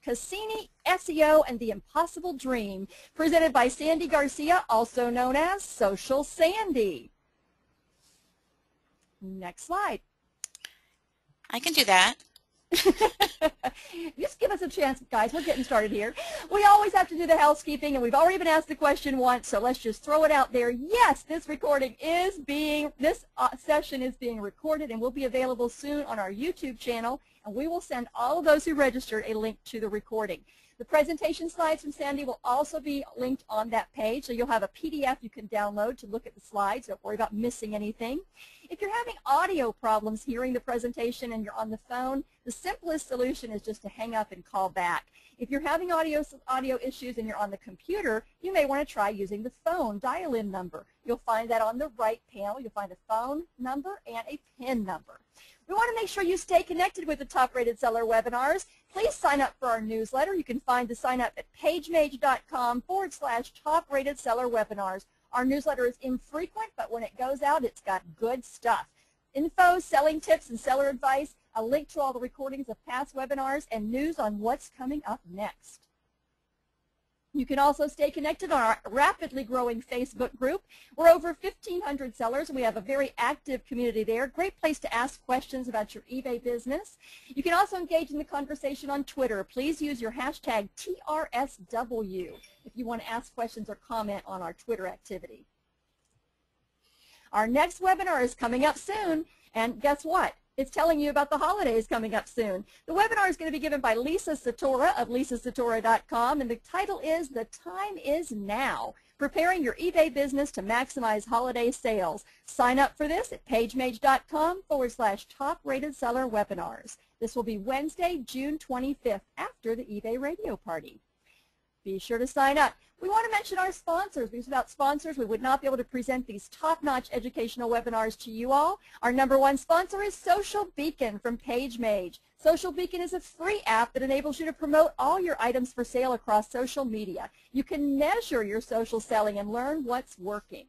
Cassini SEO and the Impossible Dream, presented by Sandy Garcia, also known as Social Sandy. Next slide. I can do that. Just give us a chance, guys. We're getting started here. We always have to do the housekeeping, and we've already been asked the question once, so let's just throw it out there. Yes, this session is being recorded and will be available soon on our YouTube channel, and we will send all of those who registered a link to the recording. The presentation slides from Sandy will also be linked on that page, so you'll have a PDF you can download to look at the slides. Don't worry about missing anything. If you're having audio problems hearing the presentation and you're on the phone, the simplest solution is just to hang up and call back. If you're having audio issues and you're on the computer, you may want to try using the phone dial-in number. You'll find that on the right panel. You'll find a phone number and a PIN number. We want to make sure you stay connected with the Top Rated Seller webinars. Please sign up for our newsletter. You can find the sign up at pagemage.com/Top Rated Seller webinars. Our newsletter is infrequent, but when it goes out, it's got good stuff. Info, selling tips, and seller advice, a link to all the recordings of past webinars, and news on what's coming up next. You can also stay connected on our rapidly growing Facebook group. We're over 1,500 sellers, and we have a very active community there. Great place to ask questions about your eBay business. You can also engage in the conversation on Twitter. Please use your hashtag TRSW if you want to ask questions or comment on our Twitter activity. Our next webinar is coming up soon, and guess what? It's telling you about the holidays coming up soon. The webinar is going to be given by Lisa Satora of lisasatora.com, and the title is The Time Is Now, Preparing Your eBay Business to Maximize Holiday Sales. Sign up for this at pagemage.com/Top Rated Seller webinars. This will be Wednesday, June 25th, after the eBay radio party. Be sure to sign up. We want to mention our sponsors, because without sponsors, we would not be able to present these top-notch educational webinars to you all. Our #1 sponsor is Social Beacon from PageMage. Social Beacon is a free app that enables you to promote all your items for sale across social media. You can measure your social selling and learn what's working.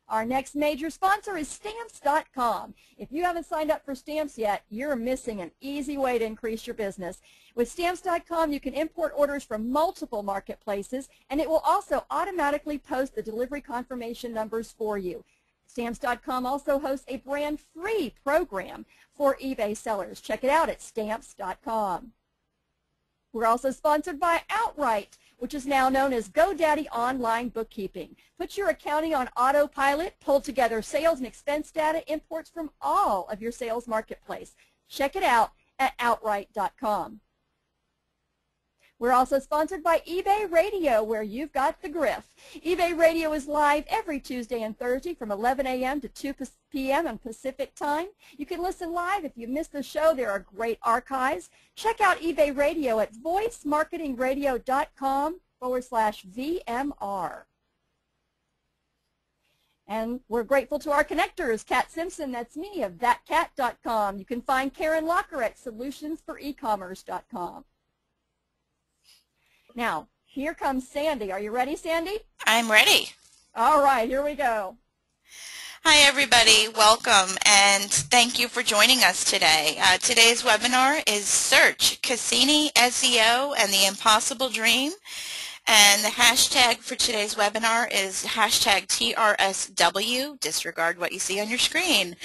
Our next major sponsor is Stamps.com. If you haven't signed up for Stamps yet, you're missing an easy way to increase your business. With Stamps.com, you can import orders from multiple marketplaces, and it will also automatically post the delivery confirmation numbers for you. Stamps.com also hosts a brand-free program for eBay sellers. Check it out at Stamps.com. We're also sponsored by Outright, which is now known as GoDaddy Online Bookkeeping. Put your accounting on autopilot, pull together sales and expense data, imports from all of your sales marketplace. Check it out at Outright.com. We're also sponsored by eBay Radio, where you've got the griff. eBay Radio is live every Tuesday and Thursday from 11 a.m. to 2 p.m. on Pacific Time. You can listen live. If you missed the show, there are great archives. Check out eBay Radio at voicemarketingradio.com/VMR. And we're grateful to our connectors, Kat Simpson, that's me, of thatcat.com. You can find Karen Locker at solutionsforecommerce.com. Now, here comes Sandy. Are you ready, Sandy? I'm ready. All right, here we go. Hi, everybody. Welcome, and thank you for joining us today. Today's webinar is Search, Cassini SEO, and the Impossible Dream. And the hashtag for today's webinar is hashtag TRSW. Disregard what you see on your screen.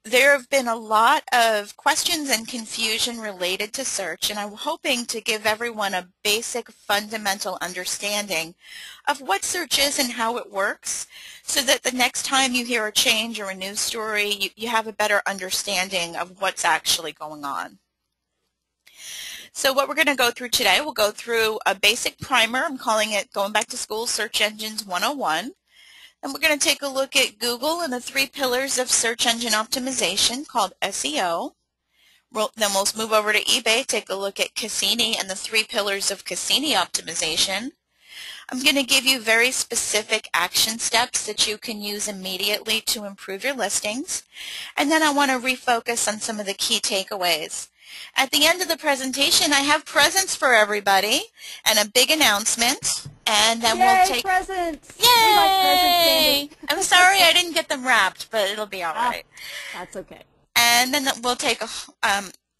There have been a lot of questions and confusion related to search, and I'm hoping to give everyone a basic fundamental understanding of what search is and how it works, so that the next time you hear a change or a news story, you have a better understanding of what's actually going on. So what we're going to go through today, we'll go through a basic primer. I'm calling it Going Back to School Search Engines 101. And we're going to take a look at Google and the 3 pillars of search engine optimization called SEO. Then we'll move over to eBay, take a look at Cassini and the 3 pillars of Cassini optimization. I'm going to give you very specific action steps that you can use immediately to improve your listings. And then I want to refocus on some of the key takeaways. At the end of the presentation, I have presents for everybody and a big announcement. And then we'll take presents. Yay! We like presents, I'm sorry I didn't get them wrapped, but it'll be all right. That's okay. And then we'll take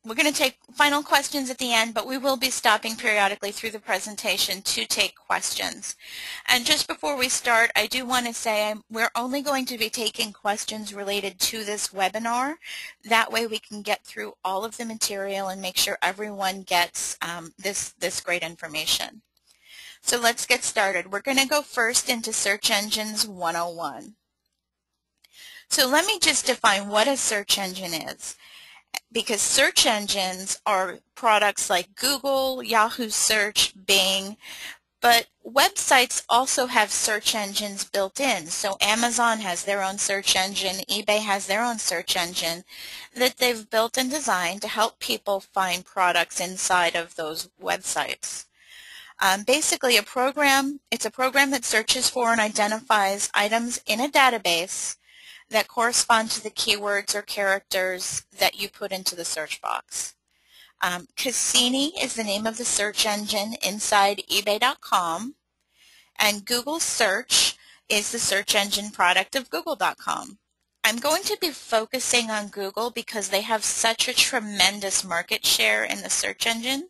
We're going to take final questions at the end, but we will be stopping periodically through the presentation to take questions. And just before we start, I do want to say we're only going to be taking questions related to this webinar. That way we can get through all of the material and make sure everyone gets this great information. So let's get started. We're going to go first into Search Engines 101. So let me just define what a search engine is, because search engines are products like Google, Yahoo Search, Bing, but websites also have search engines built in. So Amazon has their own search engine, eBay has their own search engine that they've built and designed to help people find products inside of those websites. Basically, it's a program that searches for and identifies items in a database that correspond to the keywords or characters that you put into the search box. Cassini is the name of the search engine inside eBay.com, and Google Search is the search engine product of Google.com. I'm going to be focusing on Google because they have such a tremendous market share in the search engine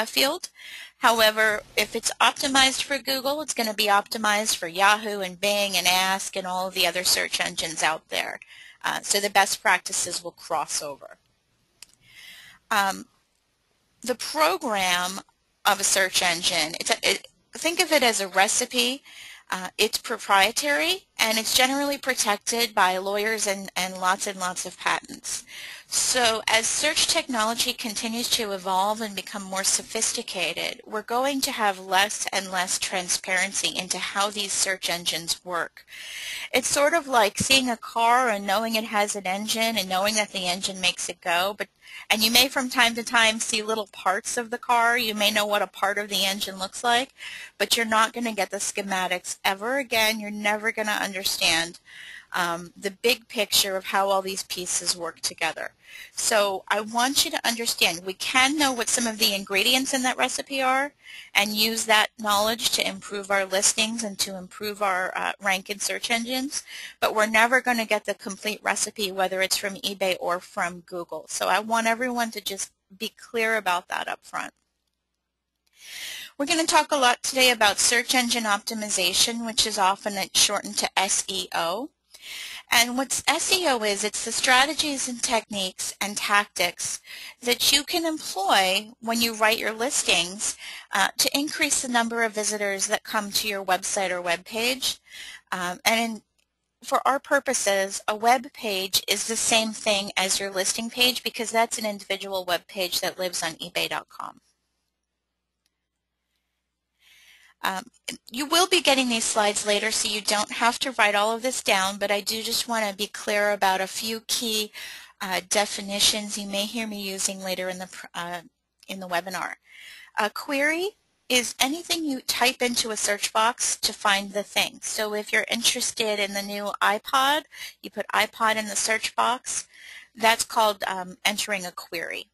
field. However, if it's optimized for Google, it's going to be optimized for Yahoo and Bing and Ask and all of the other search engines out there. So the best practices will cross over. The program of a search engine, think of it as a recipe. It's proprietary, and it's generally protected by lawyers and lots of patents. So as search technology continues to evolve and become more sophisticated, we're going to have less and less transparency into how these search engines work. It's sort of like seeing a car and knowing it has an engine and knowing that the engine makes it go, and you may from time to time see little parts of the car. You may know what a part of the engine looks like, but you're not going to get the schematics ever again. You're never going to understand the big picture of how all these pieces work together. So I want you to understand we can know what some of the ingredients in that recipe are and use that knowledge to improve our listings and to improve our rank in search engines, but we're never going to get the complete recipe whether it's from eBay or from Google. So I want everyone to just be clear about that up front. We're going to talk a lot today about search engine optimization, which is often shortened to SEO. And what SEO is, it's the strategies and techniques and tactics that you can employ when you write your listings to increase the number of visitors that come to your website or web page. For our purposes, a web page is the same thing as your listing page because that's an individual web page that lives on eBay.com. You will be getting these slides later, so you don't have to write all of this down, but I do just want to be clear about a few key definitions you may hear me using later in the webinar. A query is anything you type into a search box to find the thing. So if you're interested in the new iPod, you put iPod in the search box. That's called entering a query.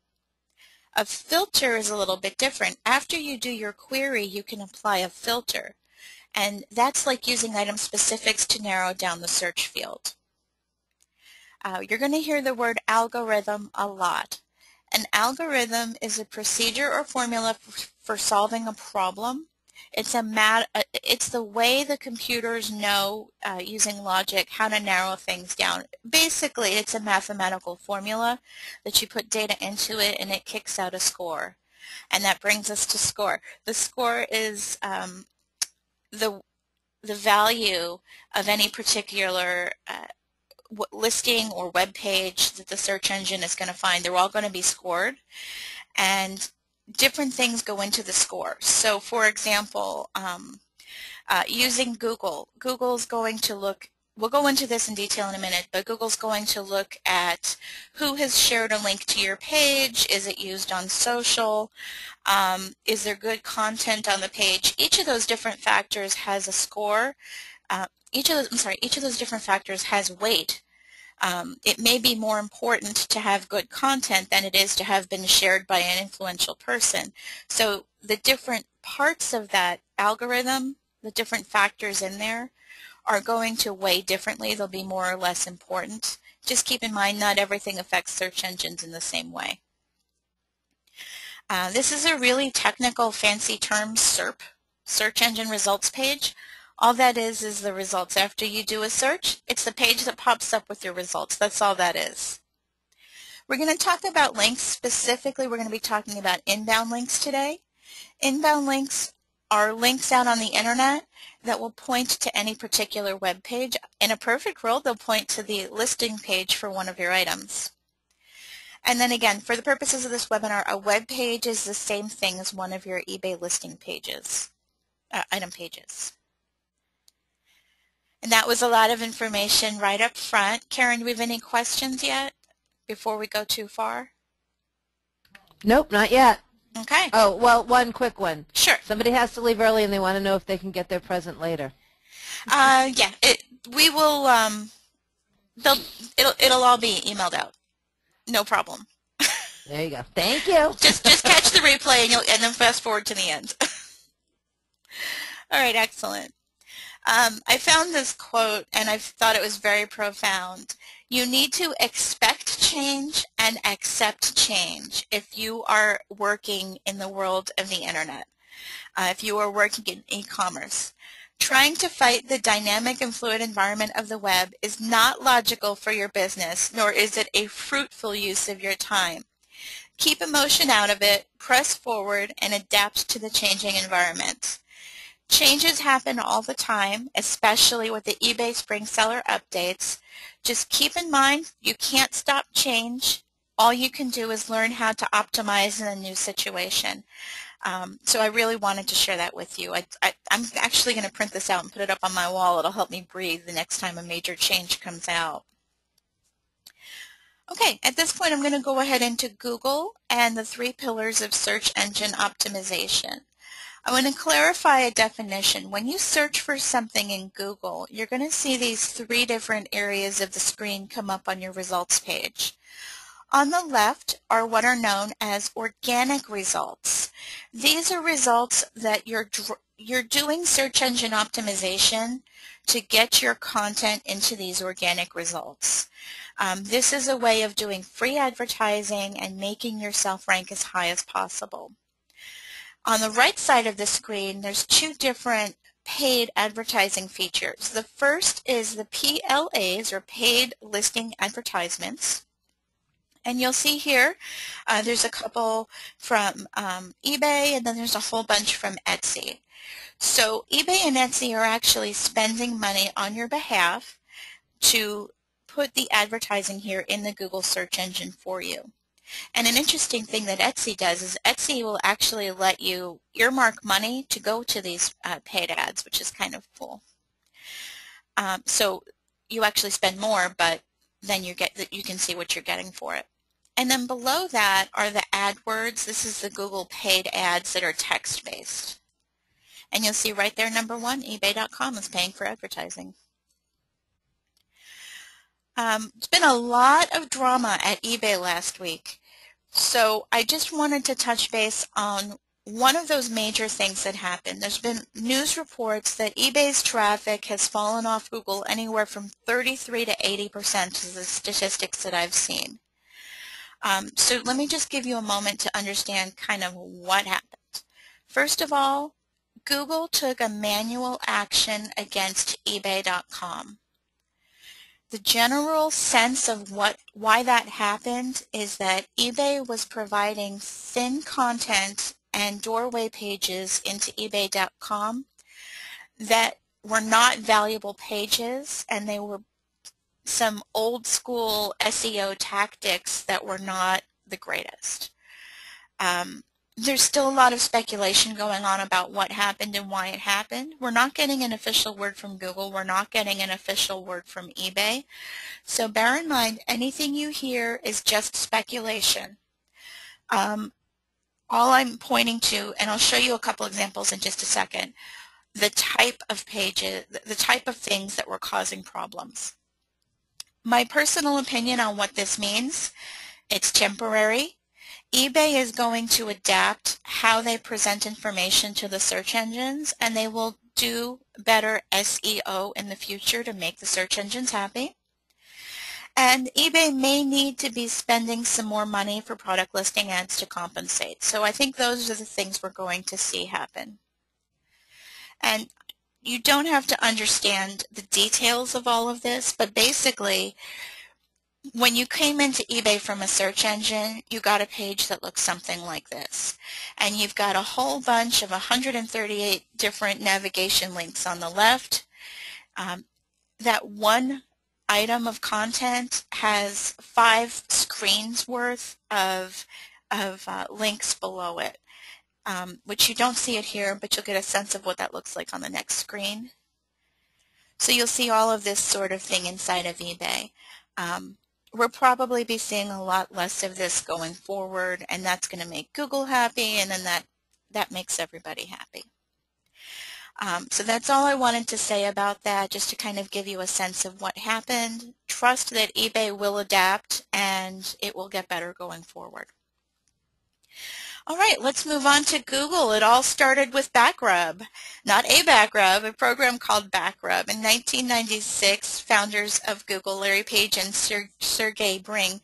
A filter is a little bit different. After you do your query, you can apply a filter, and that's like using item specifics to narrow down the search field. You're going to hear the word algorithm a lot. An algorithm is a procedure or formula for solving a problem. It's the way the computers know, using logic, how to narrow things down. Basically, it's a mathematical formula that you put data into it and it kicks out a score. And that brings us to score. The score is the value of any particular listing or web page that the search engine is going to find. They're all going to be scored, and different things go into the score. So for example, using Google's going to look, we'll go into this in detail in a minute, but Google's going to look at who has shared a link to your page, is it used on social, is there good content on the page. Each of those different factors has a score. Each of those different factors has weight. It may be more important to have good content than it is to have been shared by an influential person. So the different parts of that algorithm, the different factors in there, are going to weigh differently. They'll be more or less important. Just keep in mind not everything affects search engines in the same way. This is a really technical, fancy term, SERP, search engine results page. All that is the results. After you do a search, it's the page that pops up with your results. That's all that is. We're going to talk about links. Specifically, we're going to be talking about inbound links today. Inbound links are links out on the internet that will point to any particular web page. In a perfect world, they'll point to the listing page for one of your items. And then again, for the purposes of this webinar, a web page is the same thing as one of your eBay listing pages, item pages. And that was a lot of information right up front. Karen, do we have any questions yet before we go too far? Nope, not yet. Okay. Oh, well, one quick one. Sure. Somebody has to leave early and they want to know if they can get their present later. Yeah, we will, it'll all be emailed out. No problem. There you go. Thank you. Just catch the replay and then fast forward to the end. All right, excellent. I found this quote and I thought it was very profound. You need to expect change and accept change if you are working in the world of the internet, if you are working in e-commerce. Trying to fight the dynamic and fluid environment of the web is not logical for your business, nor is it a fruitful use of your time. Keep emotion out of it, press forward, and adapt to the changing environment. Changes happen all the time, especially with the eBay Spring Seller updates. Just keep in mind you can't stop change. All you can do is learn how to optimize in a new situation. So I really wanted to share that with you. I'm actually going to print this out and put it up on my wall. It'll help me breathe the next time a major change comes out. Okay, at this point I'm going to go ahead into Google and the 3 pillars of search engine optimization. I want to clarify a definition. When you search for something in Google, you're going to see these 3 different areas of the screen come up on your results page. On the left are what are known as organic results. These are results that you're doing search engine optimization to get your content into these organic results. This is a way of doing free advertising and making yourself rank as high as possible. On the right side of the screen, there's 2 different paid advertising features. The first is the PLAs, or paid listing advertisements. And you'll see here there's a couple from eBay, and then there's a whole bunch from Etsy. So eBay and Etsy are actually spending money on your behalf to put the advertising here in the Google search engine for you. And an interesting thing that Etsy does is Etsy will actually let you earmark money to go to these paid ads, which is kind of cool. So you actually spend more, but then you can see what you're getting for it. And then below that are the AdWords. This is the Google paid ads that are text-based. And you'll see right there, number 1, eBay.com is paying for advertising. It's been a lot of drama at eBay last week. So I just wanted to touch base on one of those major things that happened. There's been news reports that eBay's traffic has fallen off Google anywhere from 33 to 80% of the statistics that I've seen. So let me just give you a moment to understand kind of what happened. First of all, Google took a manual action against eBay.com. The general sense of why that happened is that eBay was providing thin content and doorway pages into eBay.com that were not valuable pages, and they were some old school SEO tactics that were not the greatest. There's still a lot of speculation going on about what happened and why it happened. We're not getting an official word from Google. We're not getting an official word from eBay. So bear in mind, anything you hear is just speculation. All I'm pointing to, and I'll show you a couple examples in just a second, the type of pages, the type of things that were causing problems. My personal opinion on what this means, it's temporary. eBay is going to adapt how they present information to the search engines, and they will do better SEO in the future to make the search engines happy. And eBay may need to be spending some more money for product listing ads to compensate. So I think those are the things we're going to see happen. And you don't have to understand the details of all of this, but basically, when you came into eBay from a search engine, you got a page that looks something like this. And you've got a whole bunch of 138 different navigation links on the left. That one item of content has 5 screens worth of links below it, which you don't see it here, but you'll get a sense of what that looks like on the next screen. So you'll see all of this sort of thing inside of eBay. We'll probably be seeing a lot less of this going forward, and that's going to make Google happy, and then that makes everybody happy. So that's all I wanted to say about that, just to kind of give you a sense of what happened. Trust that eBay will adapt, and it will get better going forward. All right, let's move on to Google. It all started with Backrub, not a Backrub, a program called Backrub. In 1996, founders of Google, Larry Page and Sergey Brin,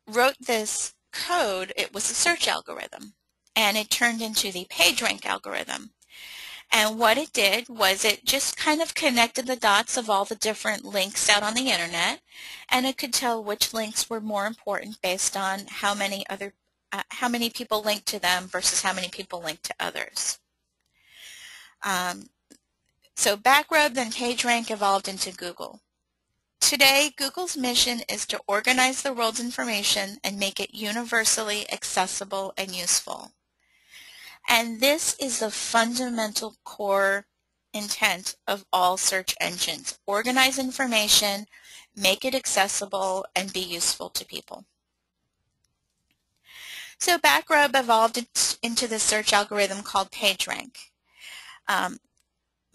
wrote this code. It was a search algorithm, and it turned into the PageRank algorithm. And what it did was it just kind of connected the dots of all the different links out on the internet, and it could tell which links were more important based on how many people linked to them versus how many people linked to others. So Backrub and PageRank evolved into Google. Today, Google's mission is to organize the world's information and make it universally accessible and useful. And this is the fundamental core intent of all search engines. Organize information, make it accessible, and be useful to people. So Backrub evolved into the search algorithm called PageRank.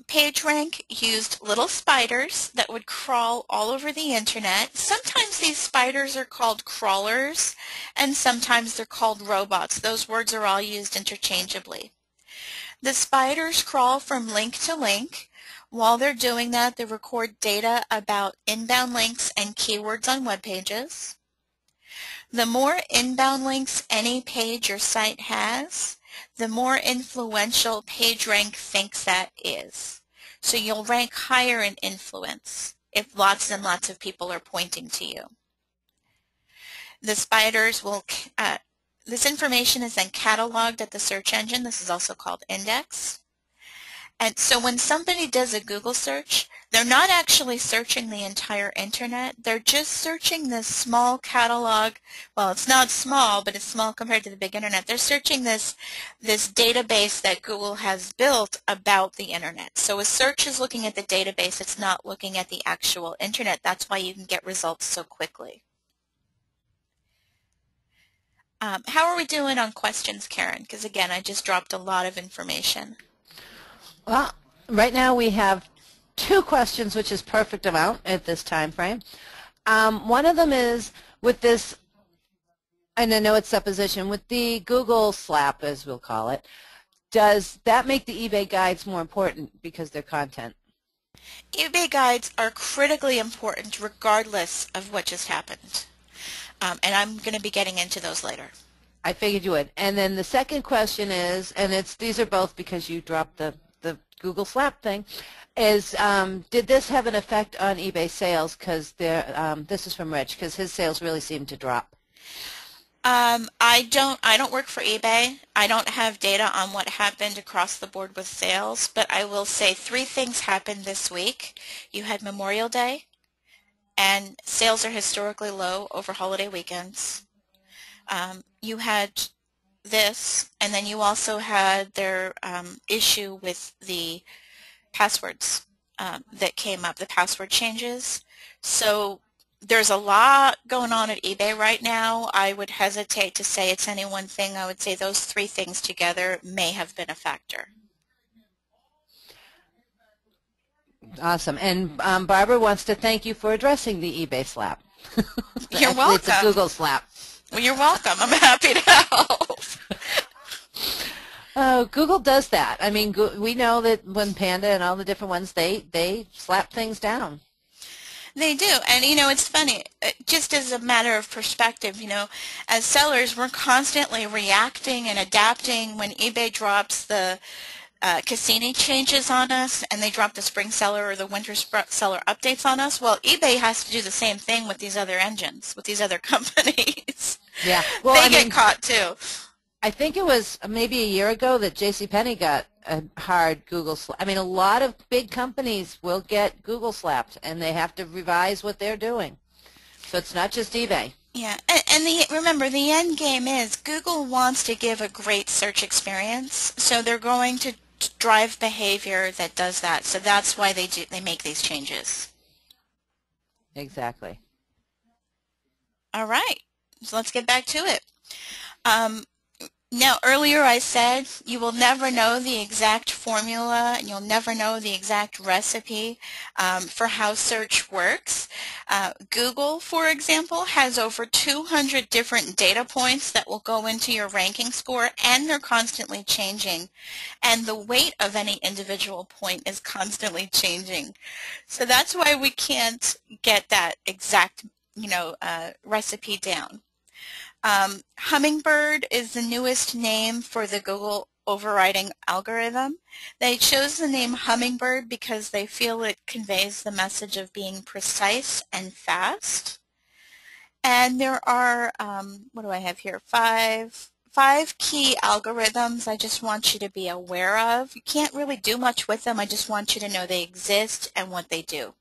PageRank used little spiders that would crawl all over the internet. Sometimes these spiders are called crawlers, and sometimes they're called robots. Those words are all used interchangeably. The spiders crawl from link to link. While they're doing that, they record data about inbound links and keywords on web pages. The more inbound links any page or site has, the more influential PageRank thinks that is. So you'll rank higher in influence if lots and lots of people are pointing to you. The spiders will, this information is then cataloged at the search engine. This is also called index. And so when somebody does a Google search, they're not actually searching the entire internet. They're just searching this small catalog. Well, it's not small, but it's small compared to the big internet. They're searching this database that Google has built about the internet. So a search is looking at the database. It's not looking at the actual internet. That's why you can get results so quickly. How are we doing on questions, Karen? Because again, I just dropped a lot of information. Well, right now we have 2 questions, which is perfect amount at this time frame. One of them is with this, and I know it's supposition, with the Google slap, as we'll call it, does that make the eBay guides more important because they're content? eBay guides are critically important regardless of what just happened. And I'm going to be getting into those later. I figured you would. And then the second question is, and these are both because you dropped the Google slap thing, is did this have an effect on eBay sales? Because this is from Rich, because his sales really seem to drop. I don't work for eBay. I don't have data on what happened across the board with sales, but I will say 3 things happened this week. You had Memorial Day, and sales are historically low over holiday weekends. You had this, and then you also had their issue with the passwords that came up, the password changes. So there's a lot going on at eBay right now. I would hesitate to say it's any one thing. I would say those 3 things together may have been a factor. Awesome. And Barbara wants to thank you for addressing the eBay slap. You're welcome. It's a Google slap. Well, you're welcome. I'm happy to help. Google does that. I mean, we know that when Panda and all the different ones, they slap things down. They do. And, it's funny, just as a matter of perspective, as sellers, we're constantly reacting and adapting when eBay drops the Cassini changes on us and they drop the spring seller or the winter seller updates on us. Well, eBay has to do the same thing with these other engines, with these other companies. Yeah. Well, they get caught too. I think it was maybe a year ago that JCPenney got a hard Google slap. I mean, a lot of big companies will get Google slapped, and they have to revise what they're doing. So it's not just eBay. Yeah, and remember, the end game is Google wants to give a great search experience, so they're going to drive behavior that does that. So that's why they make these changes. Exactly. All right, so let's get back to it. Now, earlier I said you will never know the exact formula and you'll never know the exact recipe for how search works. Google, for example, has over 200 different data points that will go into your ranking score, and they're constantly changing. And the weight of any individual point is constantly changing. So that's why we can't get that exact, recipe down. Hummingbird is the newest name for the Google overriding algorithm. They chose the name Hummingbird because they feel it conveys the message of being precise and fast. And there are, what do I have here, five key algorithms I just want you to be aware of. You can't really do much with them. I just want you to know they exist and what they do.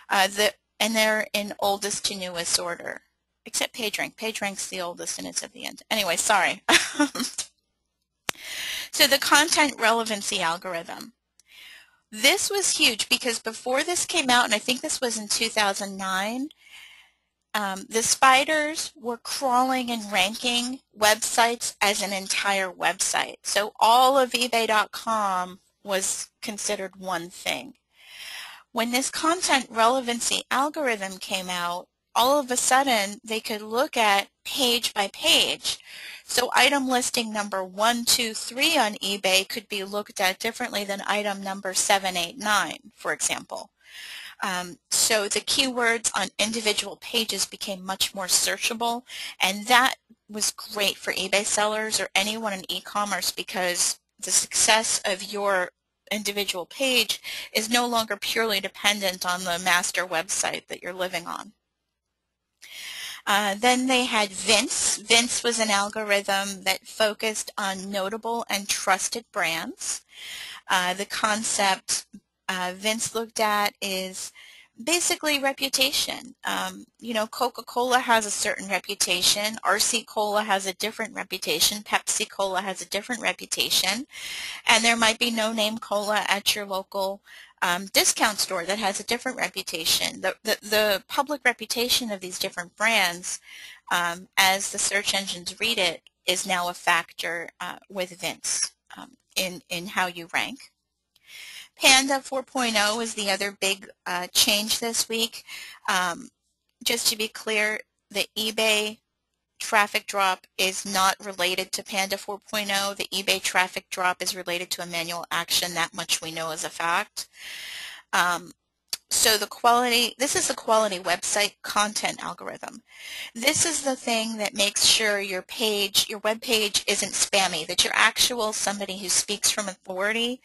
And they're in oldest to newest order. Except PageRank. PageRank's the oldest and it's at the end. Anyway, sorry. So the content relevancy algorithm. This was huge because before this came out, and I think this was in 2009, the spiders were crawling and ranking websites as an entire website. So all of eBay.com was considered one thing. When this content relevancy algorithm came out, all of a sudden they could look at page by page. So item listing number 1, 2, 3 on eBay could be looked at differently than item number 7, 8, 9, for example. So the keywords on individual pages became much more searchable, and that was great for eBay sellers or anyone in e-commerce because the success of your individual page is no longer purely dependent on the master website that you're living on. Then they had Vince. Vince was an algorithm that focused on notable and trusted brands. The concept Vince looked at is basically reputation. Coca-Cola has a certain reputation. RC Cola has a different reputation. Pepsi Cola has a different reputation. And there might be no-name cola at your local discount store that has a different reputation. The public reputation of these different brands, as the search engines read it, is now a factor with Vince in how you rank. Panda 4.0 is the other big change this week. Just to be clear, the eBay traffic drop is not related to Panda 4.0. The eBay traffic drop is related to a manual action. That much we know as a fact. So this is the quality website content algorithm. This is the thing that makes sure your web page isn't spammy, that you're actual somebody who speaks from authority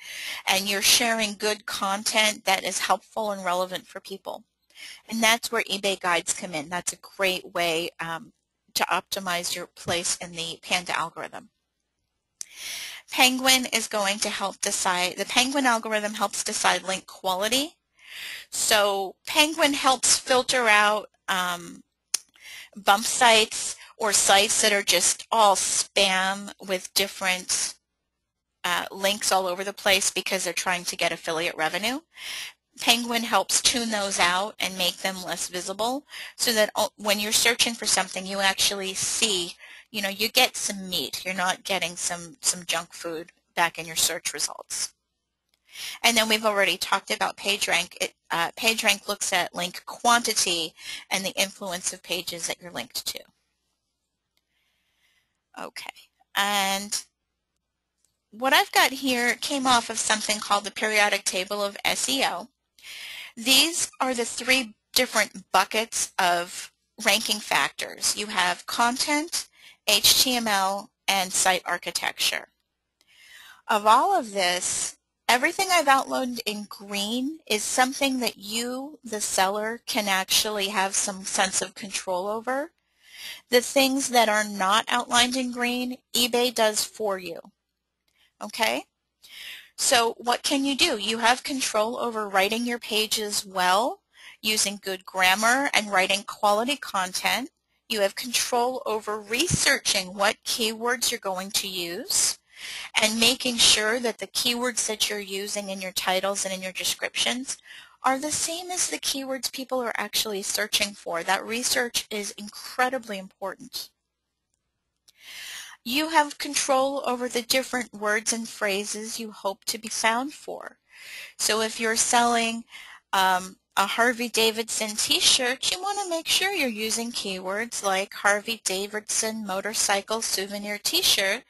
and you're sharing good content that is helpful and relevant for people. And that's where eBay guides come in. That's a great way to optimize your place in the Panda algorithm. Penguin is going to help decide, the Penguin algorithm helps decide link quality. So Penguin helps filter out bump sites or sites that are just all spam with different links all over the place because they're trying to get affiliate revenue. Penguin helps tune those out and make them less visible so that when you're searching for something you actually see, you get some meat. You're not getting some junk food back in your search results. And then we've already talked about PageRank. PageRank looks at link quantity and the influence of pages that you're linked to. Okay, and what I've got here came off of something called the periodic table of SEO. These are the three different buckets of ranking factors. You have content, HTML, and site architecture. Of all of this, everything I've outlined in green is something that you, the seller, can actually have some sense of control over. The things that are not outlined in green, eBay does for you. Okay? So what can you do? You have control over writing your pages well, using good grammar and writing quality content. You have control over researching what keywords you're going to use and making sure that the keywords that you're using in your titles and in your descriptions are the same as the keywords people are actually searching for. That research is incredibly important. You have control over the different words and phrases you hope to be found for. So if you're selling a Harley Davidson t-shirt, you want to make sure you're using keywords like Harley Davidson motorcycle souvenir t-shirt.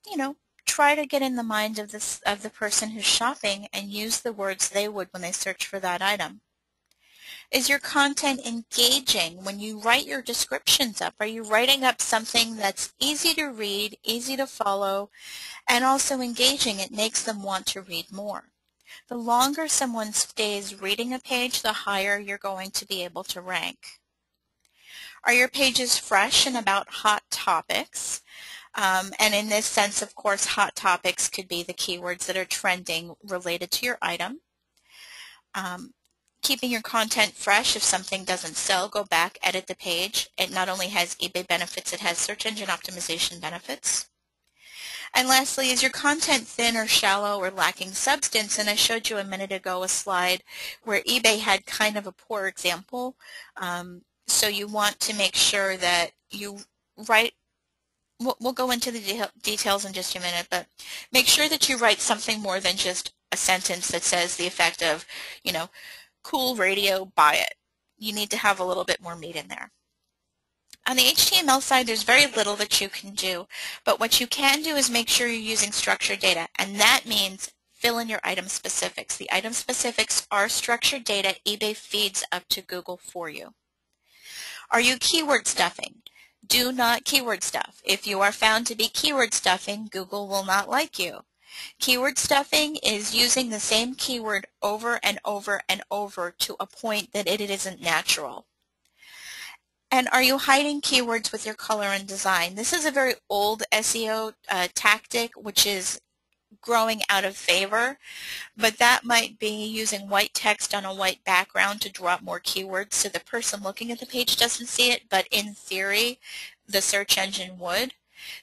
You know, try to get in the mind of the person who's shopping and use the words they would when they search for that item. Is your content engaging when you write your descriptions up? Are you writing up something that's easy to read, easy to follow, and also engaging? It makes them want to read more. The longer someone stays reading a page, the higher you're going to be able to rank. Are your pages fresh and about hot topics? And in this sense, of course, hot topics could be the keywords that are trending related to your item. Keeping your content fresh. If something doesn't sell, go back, edit the page. It not only has eBay benefits, it has search engine optimization benefits. And lastly, is your content thin or shallow or lacking substance? And I showed you a minute ago a slide where eBay had kind of a poor example. So you want to make sure that you write, we'll go into the details in just a minute, but make sure that you write something more than just a sentence that says the effect of, you know, cool radio, buy it. You need to have a little bit more meat in there. On the HTML side, there's very little that you can do, but what you can do is make sure you're using structured data, and that means fill in your item specifics. The item specifics are structured data eBay feeds up to Google for you. Are you keyword stuffing? Do not keyword stuff. If you are found to be keyword stuffing, Google will not like you. Keyword stuffing is using the same keyword over and over and over to a point that it isn't natural. And are you hiding keywords with your color and design? This is a very old SEO tactic which is growing out of favor, but that might be using white text on a white background to draw up more keywords so the person looking at the page doesn't see it, but in theory the search engine would.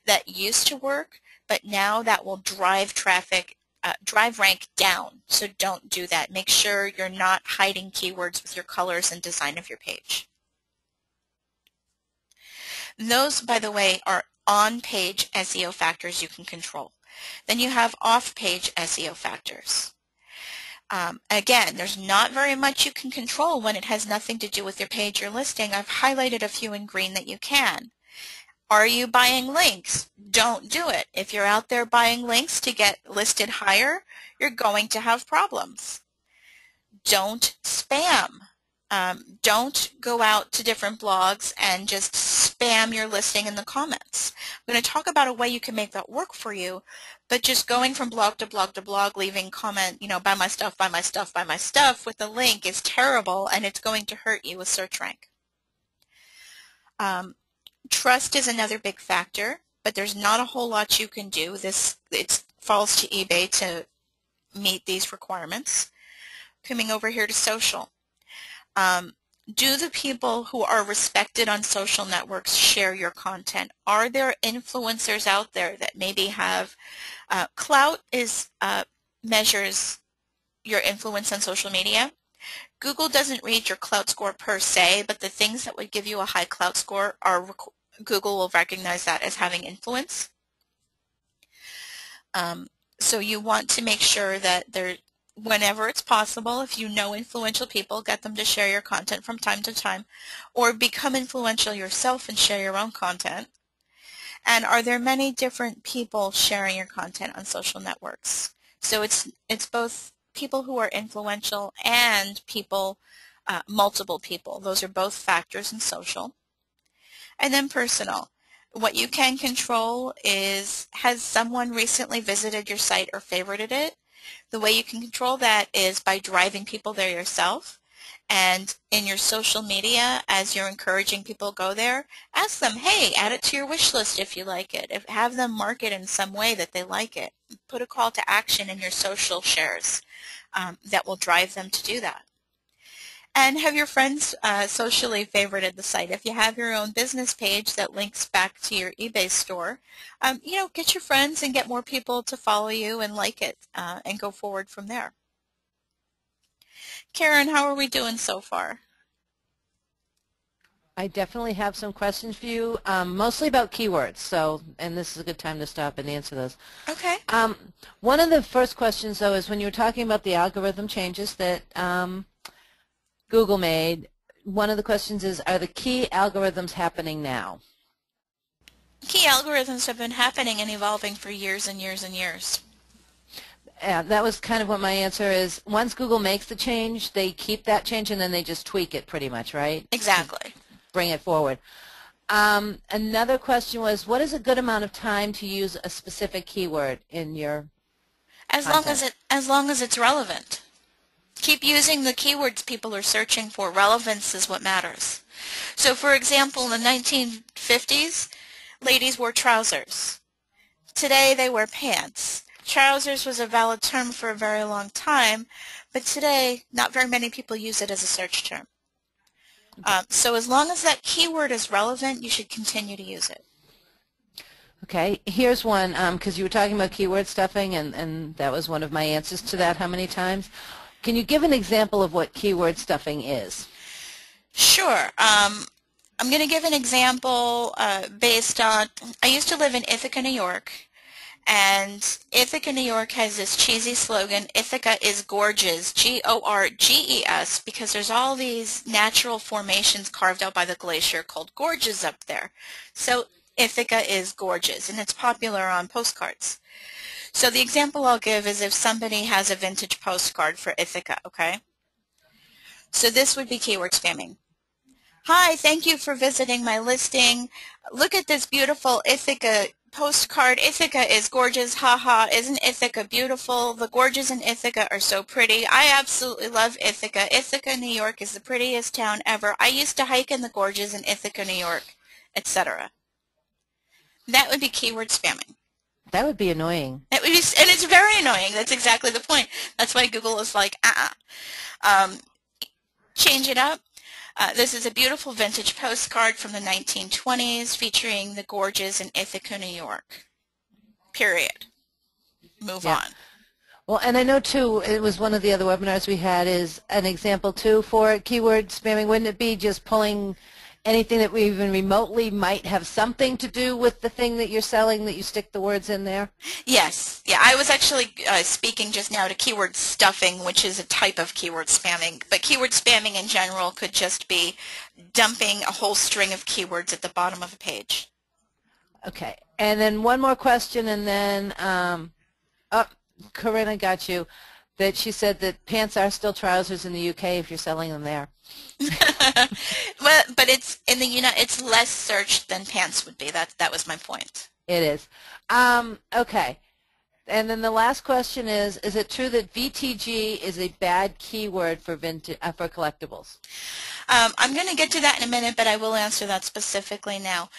That used to work, but now that will drive traffic, drive rank down. So don't do that. Make sure you're not hiding keywords with your colors and design of your page. Those, by the way, are on-page SEO factors you can control. Then you have off-page SEO factors. Again, there's not very much you can control when it has nothing to do with your page or listing. I've highlighted a few in green that you can. Are you buying links? Don't do it. If you're out there buying links to get listed higher, you're going to have problems. Don't spam. Don't go out to different blogs and just spam your listing in the comments. I'm going to talk about a way you can make that work for you, but just going from blog to blog to blog, leaving comment, you know, buy my stuff, buy my stuff, buy my stuff with the link is terrible, and it's going to hurt you with search rank. Trust is another big factor, but there's not a whole lot you can do. It falls to eBay to meet these requirements. Coming over here to social. Do the people who are respected on social networks share your content? Are there influencers out there that maybe have clout measures your influence on social media? Google doesn't read your clout score per se, but the things that would give you a high clout score are Google will recognize that as having influence. So you want to make sure that whenever it's possible, if you know influential people, get them to share your content from time to time, or become influential yourself and share your own content. And are there many different people sharing your content on social networks? So it's both people who are influential and people multiple people. Those are both factors in social. And then personal. What you can control is, has someone recently visited your site or favorited it? The way you can control that is by driving people there yourself. And in your social media, as you're encouraging people to go there, ask them, hey, add it to your wish list if you like it. Have them mark it in some way that they like it. Put a call to action in your social shares that will drive them to do that. And have your friends socially favorited the site. If you have your own business page that links back to your eBay store, get your friends and get more people to follow you and like it and go forward from there. Karen, how are we doing so far? I definitely have some questions for you, mostly about keywords. So, and this is a good time to stop and answer those. Okay. One of the first questions, though, is when you were talking about the algorithm changes that Google made, one of the questions is, are the key algorithms happening now? Key algorithms have been happening and evolving for years and years and years. That was kind of what my answer is. Once Google makes the change, they keep that change and then they just tweak it pretty much, right? Exactly. Bring it forward. Another question was, what is a good amount of time to use a specific keyword in your content? As long as it's relevant. Keep using the keywords people are searching for. Relevance is what matters. So, for example, in the 1950s, ladies wore trousers. Today, they wear pants. Trousers was a valid term for a very long time, but today, not very many people use it as a search term. So as long as that keyword is relevant, you should continue to use it. Okay, here's one, because you were talking about keyword stuffing, and that was one of my answers to that, how many times? Can you give an example of what keyword stuffing is? Sure. I'm going to give an example based on, I used to live in Ithaca, New York, and Ithaca, New York has this cheesy slogan, Ithaca is gorgeous, G-O-R-G-E-S, because there's all these natural formations carved out by the glacier called gorges up there. So Ithaca is gorgeous, and it's popular on postcards. So the example I'll give is if somebody has a vintage postcard for Ithaca, okay? So this would be keyword spamming. Hi, thank you for visiting my listing. Look at this beautiful Ithaca postcard. Ithaca is gorgeous. Haha, isn't Ithaca beautiful? The gorges in Ithaca are so pretty. I absolutely love Ithaca. Ithaca, New York is the prettiest town ever. I used to hike in the gorges in Ithaca, New York, etc. That would be keyword spamming. That would be annoying. It would be, and it's very annoying. That's exactly the point. That's why Google is like, change it up. This is a beautiful vintage postcard from the 1920s featuring the gorges in Ithaca, New York. Period. Move on. Well, and I know, too, it was one of the other webinars we had is an example, too, for keyword spamming. Wouldn't it be just pulling anything that we even remotely might have something to do with the thing that you're selling, that you stick the words in there? Yes. Yeah, I was actually speaking just now to keyword stuffing, which is a type of keyword spamming. But keyword spamming in general could just be dumping a whole string of keywords at the bottom of a page. Okay. And then one more question, and then, Corinna got you, that she said that pants are still trousers in the UK if you're selling them there. Well, but it's in the it's less searched than pants would be. That was my point. It is. Okay. And then the last question is it true that VTG is a bad keyword for collectibles? I'm going to get to that in a minute, but I will answer that specifically now.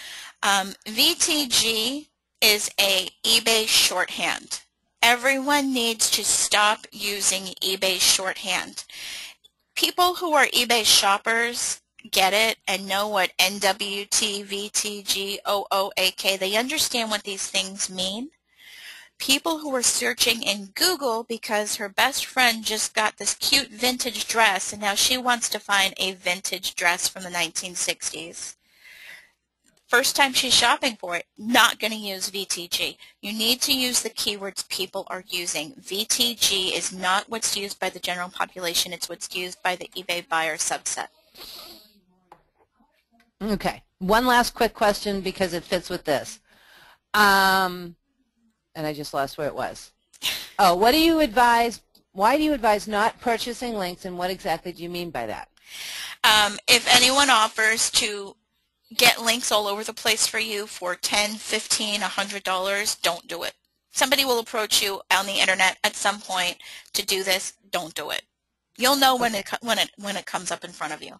VTG is a eBay shorthand. Everyone needs to stop using eBay shorthand. People who are eBay shoppers get it and know what NWT, VTG, OOAK, they understand what these things mean. People who are searching in Google because her best friend just got this cute vintage dress and now she wants to find a vintage dress from the 1960s. First time she's shopping for it, not going to use VTG. You need to use the keywords people are using. VTG is not what's used by the general population. It's what's used by the eBay buyer subset. Okay. One last quick question because it fits with this. And I just lost where it was. Oh, what do you advise? Why do you advise not purchasing links, and what exactly do you mean by that? If anyone offers to get links all over the place for you for $10, $15, $100, don't do it. Somebody will approach you on the internet at some point to do this. Don't do it. You'll know when it comes up in front of you.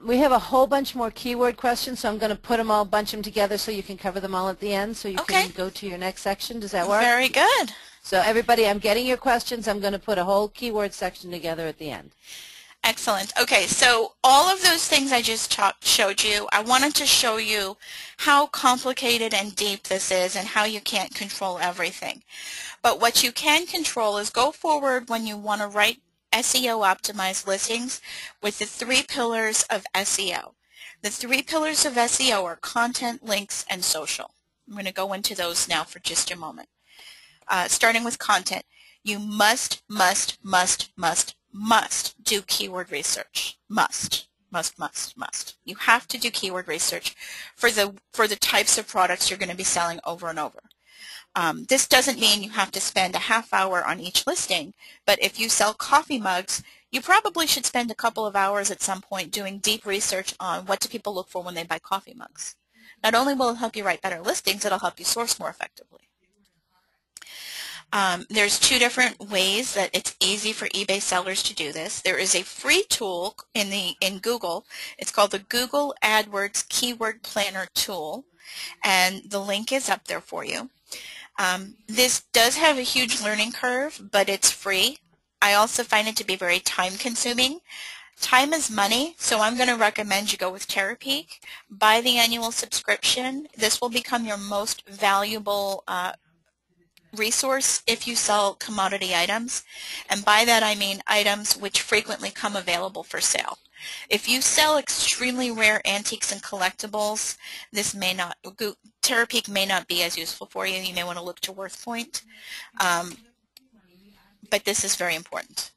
We have a whole bunch more keyword questions, so I'm going to put them all, bunch them together so you can cover them all at the end, so you can go to your next section. Does that work? Very good. So everybody, I'm getting your questions. I'm going to put a whole keyword section together at the end. Excellent. Okay, so all of those things I just showed you, I wanted to show you how complicated and deep this is and how you can't control everything. But what you can control is go forward when you want to write SEO optimized listings with the 3 pillars of SEO. The 3 pillars of SEO are content, links, and social. I'm going to go into those now for just a moment. Starting with content, you must do keyword research. Must. You have to do keyword research for the types of products you're going to be selling over and over. This doesn't mean you have to spend a half hour on each listing, but if you sell coffee mugs, you probably should spend a couple of hours at some point doing deep research on what do people look for when they buy coffee mugs. Not only will it help you write better listings, it'll help you source more effectively. There's 2 different ways that it's easy for eBay sellers to do this. There is a free tool in Google. It's called the Google AdWords Keyword Planner tool, and the link is up there for you. This does have a huge learning curve, but it's free. I also find it to be very time-consuming. Time is money, so I'm going to recommend you go with Terapeak. Buy the annual subscription. This will become your most valuable resource if you sell commodity items, and by that I mean items which frequently come available for sale. If you sell extremely rare antiques and collectibles, this may not, Terapeak may not be as useful for you. You may want to look to WorthPoint, but this is very important.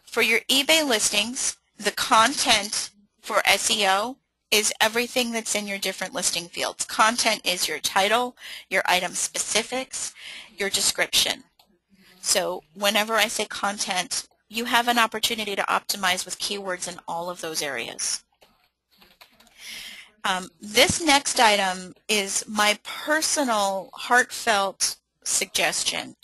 For your eBay listings, the content for SEO is everything that's in your different listing fields. Content is your title, your item specifics, your description. So whenever I say content, you have an opportunity to optimize with keywords in all of those areas. This next item is my personal heartfelt suggestion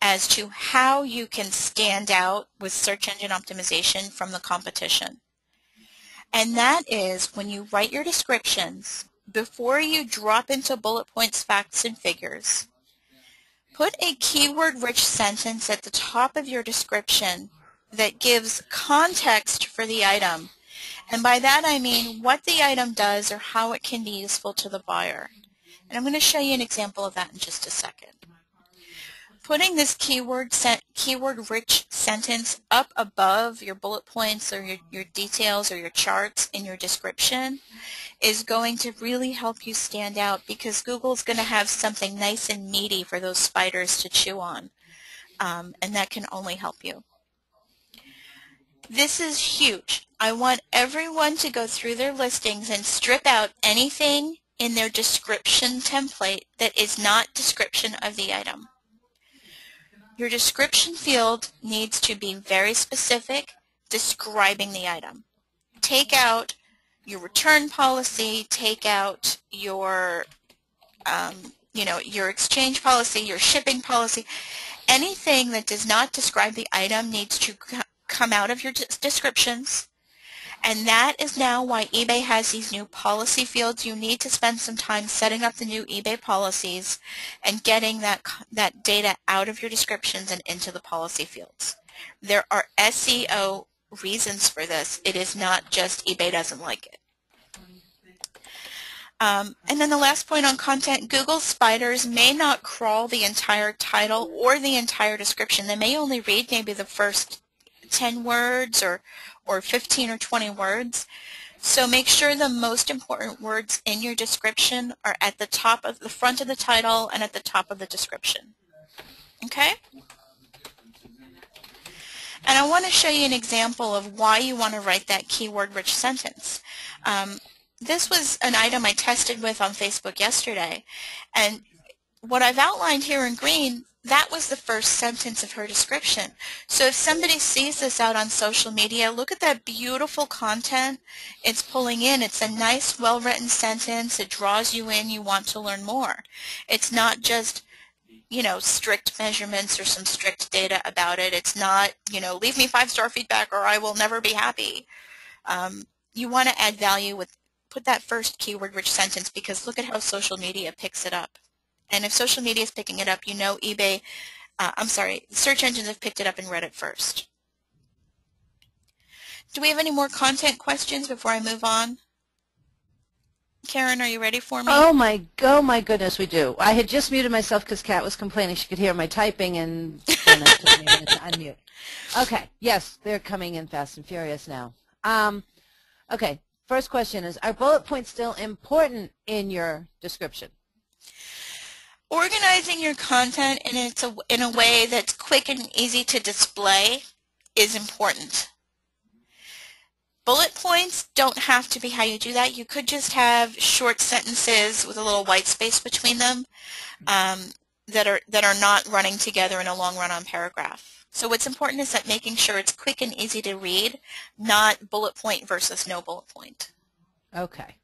as to how you can stand out with search engine optimization from the competition. And that is when you write your descriptions, before you drop into bullet points, facts, and figures, put a keyword-rich sentence at the top of your description that gives context for the item. And by that I mean what the item does or how it can be useful to the buyer. And I'm going to show you an example of that in just a second. Putting this keyword-rich sentence up above your bullet points or your details or your charts in your description is going to really help you stand out, because Google's going to have something nice and meaty for those spiders to chew on, and that can only help you. This is huge. I want everyone to go through their listings and strip out anything in their description template that is not description of the item. Your description field needs to be very specific, describing the item. Take out your return policy, take out your, your exchange policy, your shipping policy. Anything that does not describe the item needs to come out of your descriptions. And that is now why eBay has these new policy fields. You need to spend some time setting up the new eBay policies and getting that data out of your descriptions and into the policy fields. There are SEO reasons for this. It is not just eBay doesn't like it. And then the last point on content, Google spiders may not crawl the entire title or the entire description. They may only read maybe the first 10 words or 15 or 20 words. So make sure the most important words in your description are at the top of the front of the title and at the top of the description. Okay? And I want to show you an example of why you want to write that keyword-rich sentence. This was an item I tested with on Facebook yesterday, and what I've outlined here in green, that was the first sentence of her description. So if somebody sees this out on social media, look at that beautiful content it's pulling in. It's a nice, well-written sentence. It draws you in. You want to learn more. It's not just, you know, strict measurements or some strict data about it. It's not, you know, leave me 5-star feedback or I will never be happy. You want to add value with, put that first keyword-rich sentence, because look at how social media picks it up. And if social media is picking it up, you know search engines have picked it up and read it first. Do we have any more content questions before I move on? Karen, are you ready for me? Oh my goodness, we do. I had just muted myself because Kat was complaining she could hear my typing, and then it took me a minute to unmute. Okay, yes, they're coming in fast and furious now. Okay, first question is, are bullet points still important in your description? Organizing your content in a way that's quick and easy to display is important. Bullet points don't have to be how you do that. You could just have short sentences with a little white space between them that are not running together in a long run-on paragraph. So what's important is that making sure it's quick and easy to read, not bullet point versus no bullet point. Okay.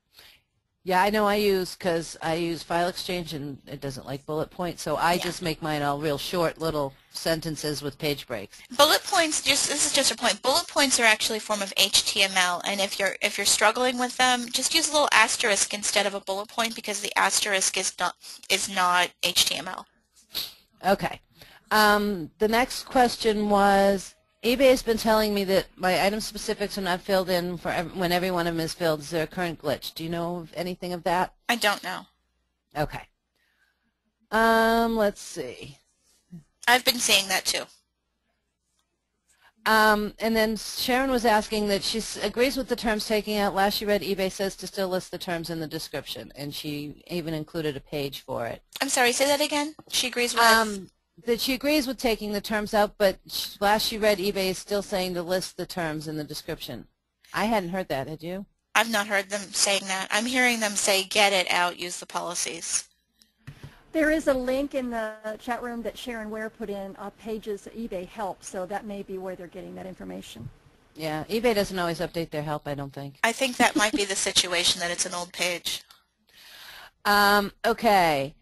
Yeah, I know because I use File Exchange and it doesn't like bullet points, so I just make mine all real short little sentences with page breaks. Bullet points, this is just a point. Bullet points are actually a form of HTML, and if you're struggling with them, just use a little asterisk instead of a bullet point, because the asterisk is not HTML. Okay. The next question was, eBay has been telling me that my item specifics are not filled in when every one of them is filled. Is there a current glitch? Do you know of anything of that? I don't know. Okay. Let's see. I've been seeing that too. And then Sharon was asking that she agrees with the terms taking out. Last she read, eBay says to still list the terms in the description, and she even included a page for it. I'm sorry, say that again? She agrees with? That she agrees with taking the terms out, but last she read, eBay is still saying to list the terms in the description. I hadn't heard that, had you? I've not heard them saying that. I'm hearing them say, get it out, use the policies. There is a link in the chat room that Sharon Ware put in pages that eBay help, so that may be where they're getting that information. Yeah, eBay doesn't always update their help, I don't think. I think that might be the situation, that it's an old page. Okay.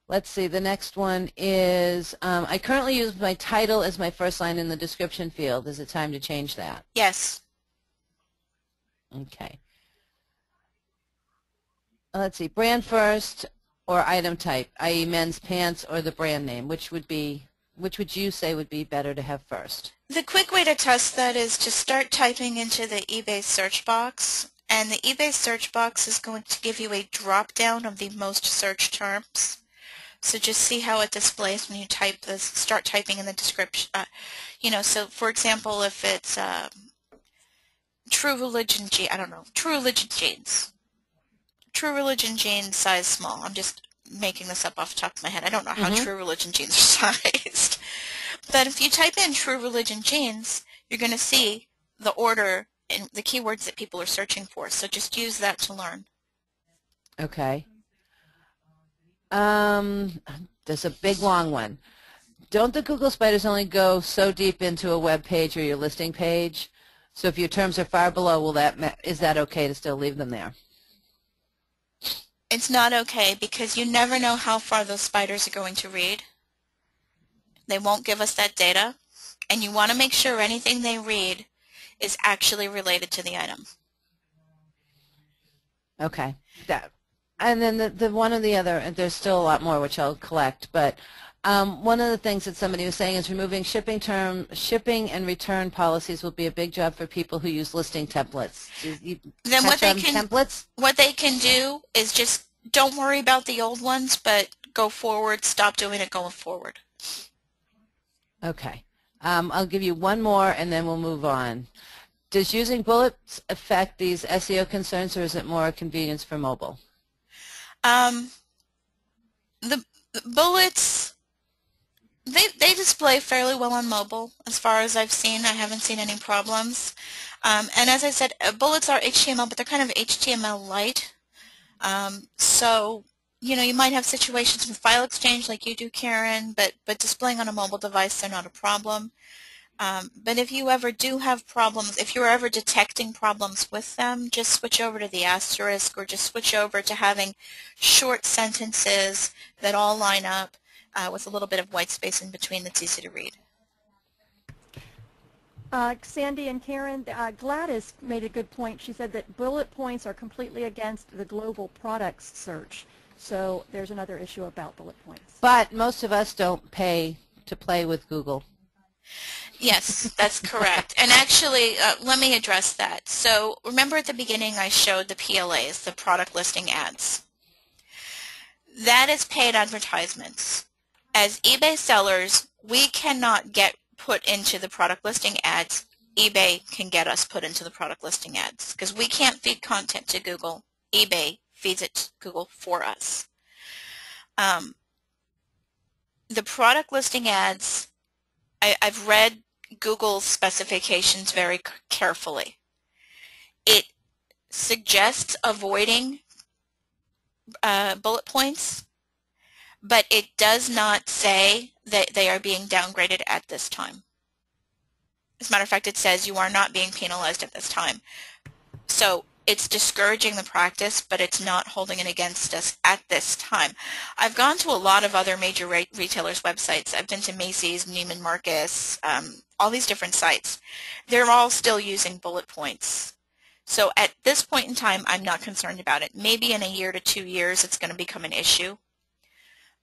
Let's see, the next one is, I currently use my title as my first line in the description field. Is it time to change that? Yes. Okay. Let's see, brand first or item type, i.e. men's pants or the brand name. Which would you say would be better to have first? The quick way to test that is to start typing into the eBay search box, and the eBay search box is going to give you a drop-down of the most searched terms. So just see how it displays when you type this, start typing in the description. So for example, if it's True Religion jeans. True Religion jeans size small. I'm just making this up off the top of my head. I don't know how True Religion jeans are sized. But if you type in True Religion jeans, you're going to see the order and the keywords that people are searching for. So just use that to learn. Okay. There's a big long one. Don't the Google spiders only go so deep into a web page or your listing page? So if your terms are far below, is that okay to still leave them there? It's not okay, because you never know how far those spiders are going to read. They won't give us that data, and you want to make sure anything they read is actually related to the item. Okay. And then the one or the other, and there's still a lot more which I'll collect, but one of the things that somebody was saying is removing shipping and return policies will be a big job for people who use listing templates. Then what they can do is just don't worry about the old ones, but go forward, stop doing it going forward. Okay. I'll give you one more and then we'll move on. Does using bullets affect these SEO concerns, or is it more a convenience for mobile? The bullets, they display fairly well on mobile as far as I've seen. I haven't seen any problems. And as I said, bullets are HTML, but they're kind of HTML light. So you might have situations with file exchange like you do, Karen, but displaying on a mobile device, they're not a problem. But if you ever do have problems, if you're ever detecting problems with them, just switch over to the asterisk, or just switch over to having short sentences that all line up with a little bit of white space in between that's easy to read. Sandy and Karen, Gladys made a good point. She said that bullet points are completely against the global products search. So there's another issue about bullet points. But most of us don't pay to play with Google. Yes, that's correct. And actually, let me address that. So remember at the beginning I showed the PLAs, the product listing ads. That is paid advertisements. As eBay sellers, we cannot get put into the product listing ads. eBay can get us put into the product listing ads because we can't feed content to Google. eBay feeds it to Google for us. The product listing ads, I've read Google's specifications very carefully. It suggests avoiding bullet points, but it does not say that they are being downgraded at this time. As a matter of fact, it says you are not being penalized at this time. So it's discouraging the practice, but it's not holding it against us at this time. I've gone to a lot of other major retailers' websites. I've been to Macy's, Neiman Marcus, all these different sites. They're all still using bullet points. So at this point in time, I'm not concerned about it. Maybe in a year to 2 years, it's going to become an issue.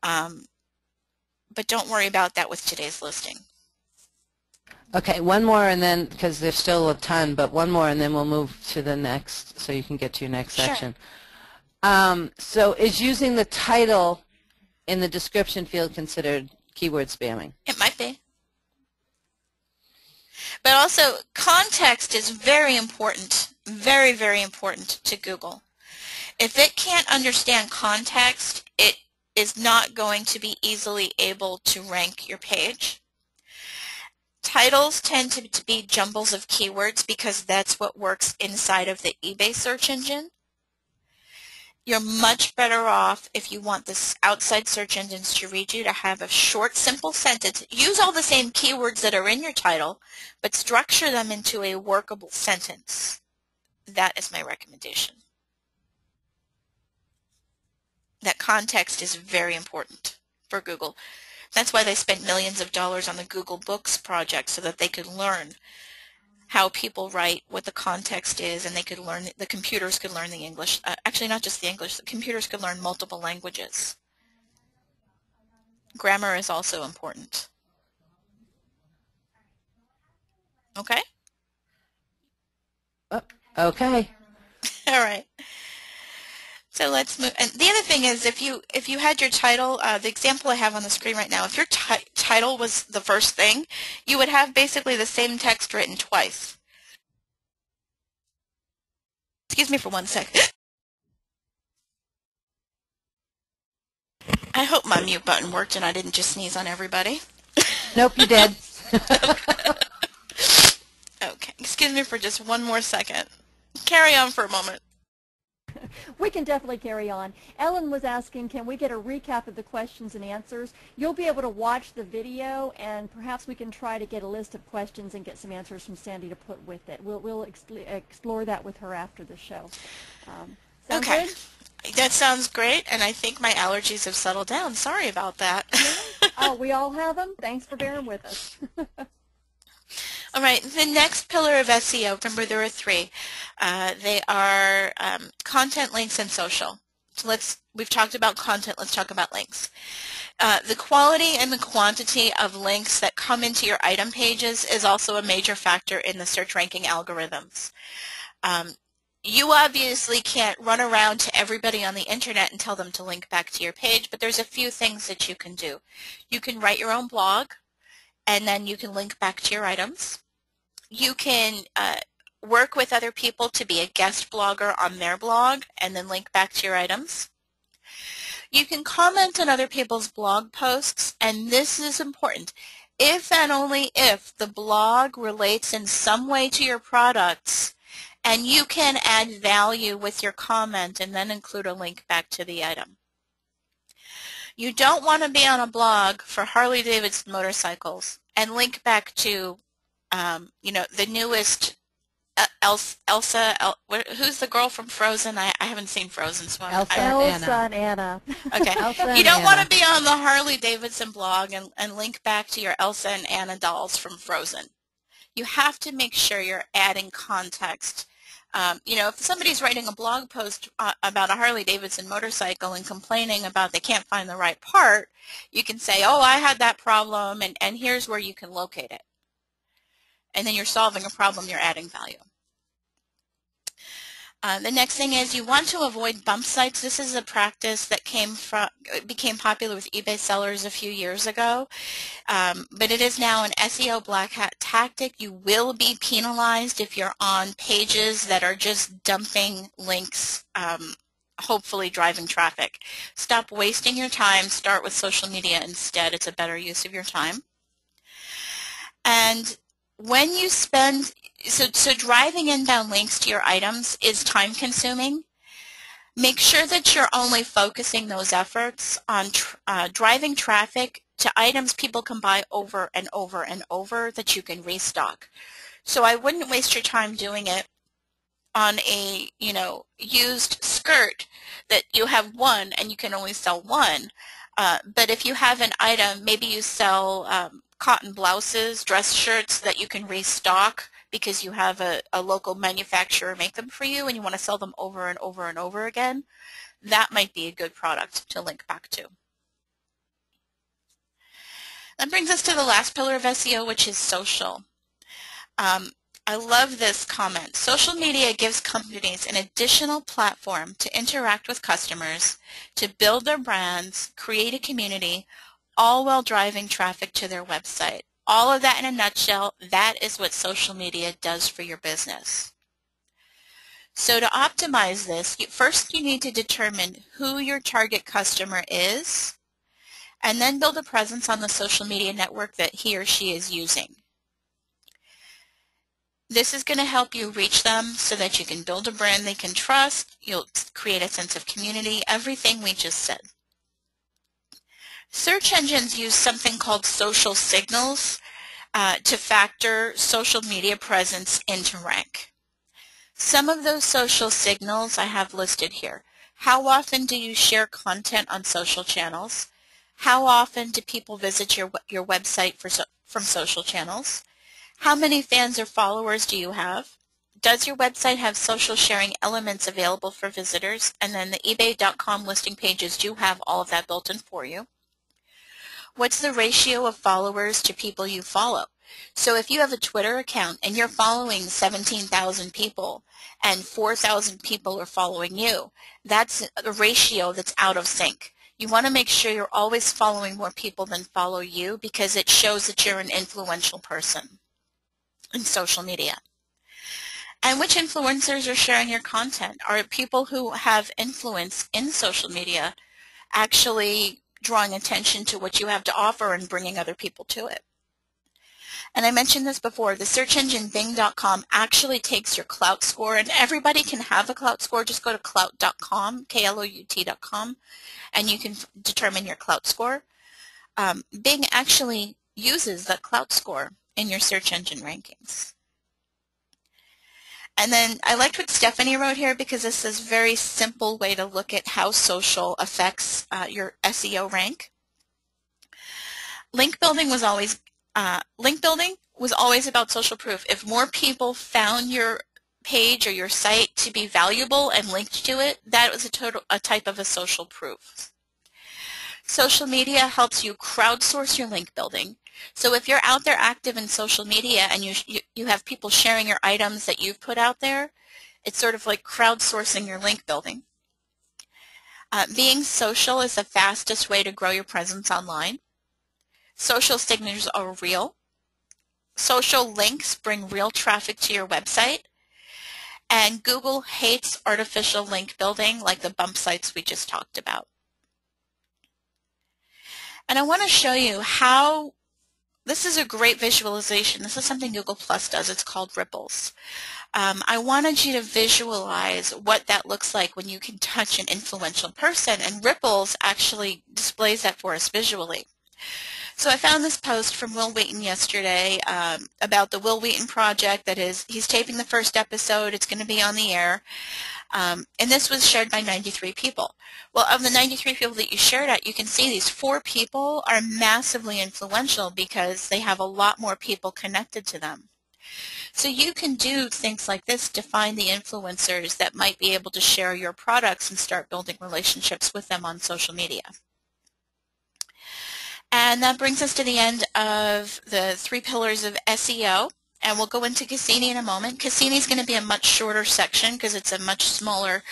But don't worry about that with today's listing. Okay, one more and then, because there's still a ton, but one more and then we'll move to the next so you can get to your next section. So is using the title in the description field considered keyword spamming? It might be. But also, context is very important, very, very important to Google. If it can't understand context, it is not going to be easily able to rank your page. Titles tend to be jumbles of keywords because that's what works inside of the eBay search engine. You're much better off if you want this outside search engines to read you to have a short, simple sentence. Use all the same keywords that are in your title, but structure them into a workable sentence. That is my recommendation. That context is very important for Google. That's why they spent millions of dollars on the Google Books project, so that they could learn how people write, what the context is, and they could learn, the computers could learn the English. Actually, not just the English, the computers could learn multiple languages. Grammar is also important. Okay? Okay. All right. So let's move. And the other thing is, if you had your title, the example I have on the screen right now, if your title was the first thing, you would have basically the same text written twice. Excuse me for 1 second. I hope my mute button worked and I didn't just sneeze on everybody. Nope, you did. Okay, excuse me for just 1 more second. Carry on for a moment. We can definitely carry on. Ellen was asking, can we get a recap of the questions and answers? You'll be able to watch the video, and perhaps we can try to get a list of questions and get some answers from Sandy to put with it. We'll explore that with her after the show. Sound Okay. good? That sounds great, and I think my allergies have settled down. Sorry about that. Oh, we all have them? Thanks for bearing with us. All right, the next pillar of SEO, remember there are 3. They are content, links, and social. So we've talked about content, let's talk about links. The quality and the quantity of links that come into your item pages is also a major factor in the search ranking algorithms. You obviously can't run around to everybody on the internet and tell them to link back to your page, but there's a few things that you can do. You can write your own blog, and then you can link back to your items. You can work with other people to be a guest blogger on their blog and then link back to your items. You can comment on other people's blog posts, and this is important. If and only if the blog relates in some way to your products, and you can add value with your comment and then include a link back to the item. You don't want to be on a blog for Harley-Davidson motorcycles and link back to, you know, the newest who's the girl from Frozen? I haven't seen Frozen, so Elsa and Anna. Okay. Elsa You don't and want to Anna. be on the Harley-Davidson blog and link back to your Elsa and Anna dolls from Frozen. You have to make sure you're adding context. You know, if somebody's writing a blog post about a Harley-Davidson motorcycle and complaining about they can't find the right part, you can say, oh, I had that problem, and here's where you can locate it. And then you're solving a problem, you're adding value. The next thing is you want to avoid bump sites. This is a practice that became popular with eBay sellers a few years ago, but it is now an SEO black hat tactic. You will be penalized if you're on pages that are just dumping links, hopefully driving traffic. Stop wasting your time. Start with social media instead. It's a better use of your time. And when you spend, so driving inbound links to your items is time consuming. Make sure that you're only focusing those efforts on driving traffic to items people can buy over and over and over that you can restock. So I wouldn't waste your time doing it on a, you know, used skirt that you have one and you can only sell one. But if you have an item, maybe you sell cotton blouses, dress shirts that you can restock because you have a local manufacturer make them for you and you want to sell them over and over and over again, that might be a good product to link back to. That brings us to the last pillar of SEO, which is social. I love this comment. Social media gives companies an additional platform to interact with customers, to build their brands, create a community, all while driving traffic to their website. All of that in a nutshell, that is what social media does for your business. So to optimize this, first you need to determine who your target customer is, and then build a presence on the social media network that he or she is using. This is going to help you reach them so that you can build a brand they can trust, you'll create a sense of community, everything we just said. Search engines use something called social signals to factor social media presence into rank. Some of those social signals I have listed here. How often do you share content on social channels? How often do people visit your website from social channels? How many fans or followers do you have? Does your website have social sharing elements available for visitors? And then the ebay.com listing pages do have all of that built in for you. What's the ratio of followers to people you follow? So if you have a Twitter account and you're following 17,000 people and 4,000 people are following you, that's a ratio that's out of sync. You want to make sure you're always following more people than follow you because it shows that you're an influential person in social media. And which influencers are sharing your content? Are people who have influence in social media actually drawing attention to what you have to offer and bringing other people to it? And I mentioned this before, the search engine Bing.com actually takes your Clout score, and everybody can have a Clout score. Just go to Clout.com, Klout.com, and you can determine your Clout score. Bing actually uses the Clout score in your search engine rankings. And then I liked what Stephanie wrote here because this is a very simple way to look at how social affects your SEO rank. Link building was always about social proof. If more people found your page or your site to be valuable and linked to it, that was a type of a social proof. Social media helps you crowdsource your link building. So if you're out there active in social media and you have people sharing your items that you've put out there, it's sort of like crowdsourcing your link building. Being social is the fastest way to grow your presence online. Social signatures are real. Social links bring real traffic to your website. And Google hates artificial link building like the bump sites we just talked about. And I want to show you how this is a great visualization. This is something Google Plus does. It's called ripples. I wanted you to visualize what that looks like when you can touch an influential person, and ripples actually displays that for us visually. So I found this post from Will Wheaton yesterday about the Will Wheaton project. That is, he's taping the first episode. It's going to be on the air. And this was shared by 93 people. Well, of the 93 people that you shared at, you can see these 4 people are massively influential because they have a lot more people connected to them. So you can do things like this to find the influencers that might be able to share your products and start building relationships with them on social media. And that brings us to the end of the 3 pillars of SEO. And we'll go into Cassini in a moment. Cassini is going to be a much shorter section because it's a much smaller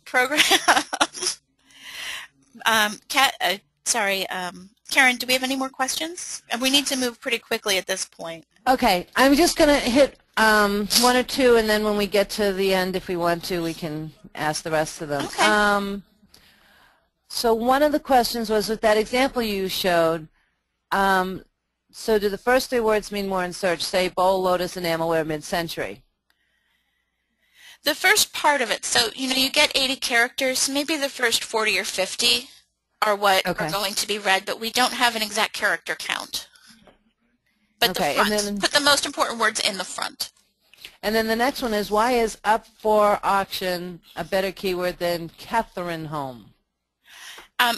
program. Karen, do we have any more questions? And we need to move pretty quickly at this point. Okay, I'm just going to hit 1 or 2, and then when we get to the end, if we want to, we can ask the rest of them. Okay. So one of the questions was, with that example you showed, so do the first 3 words mean more in search? Say bowl, lotus, enamelware, mid-century. The first part of it, so you get 80 characters, maybe the first 40 or 50 are what are going to be read, but we don't have an exact character count. But the front, and then, put the most important words in the front. And then the next one is, why is up for auction a better keyword than Catherine home?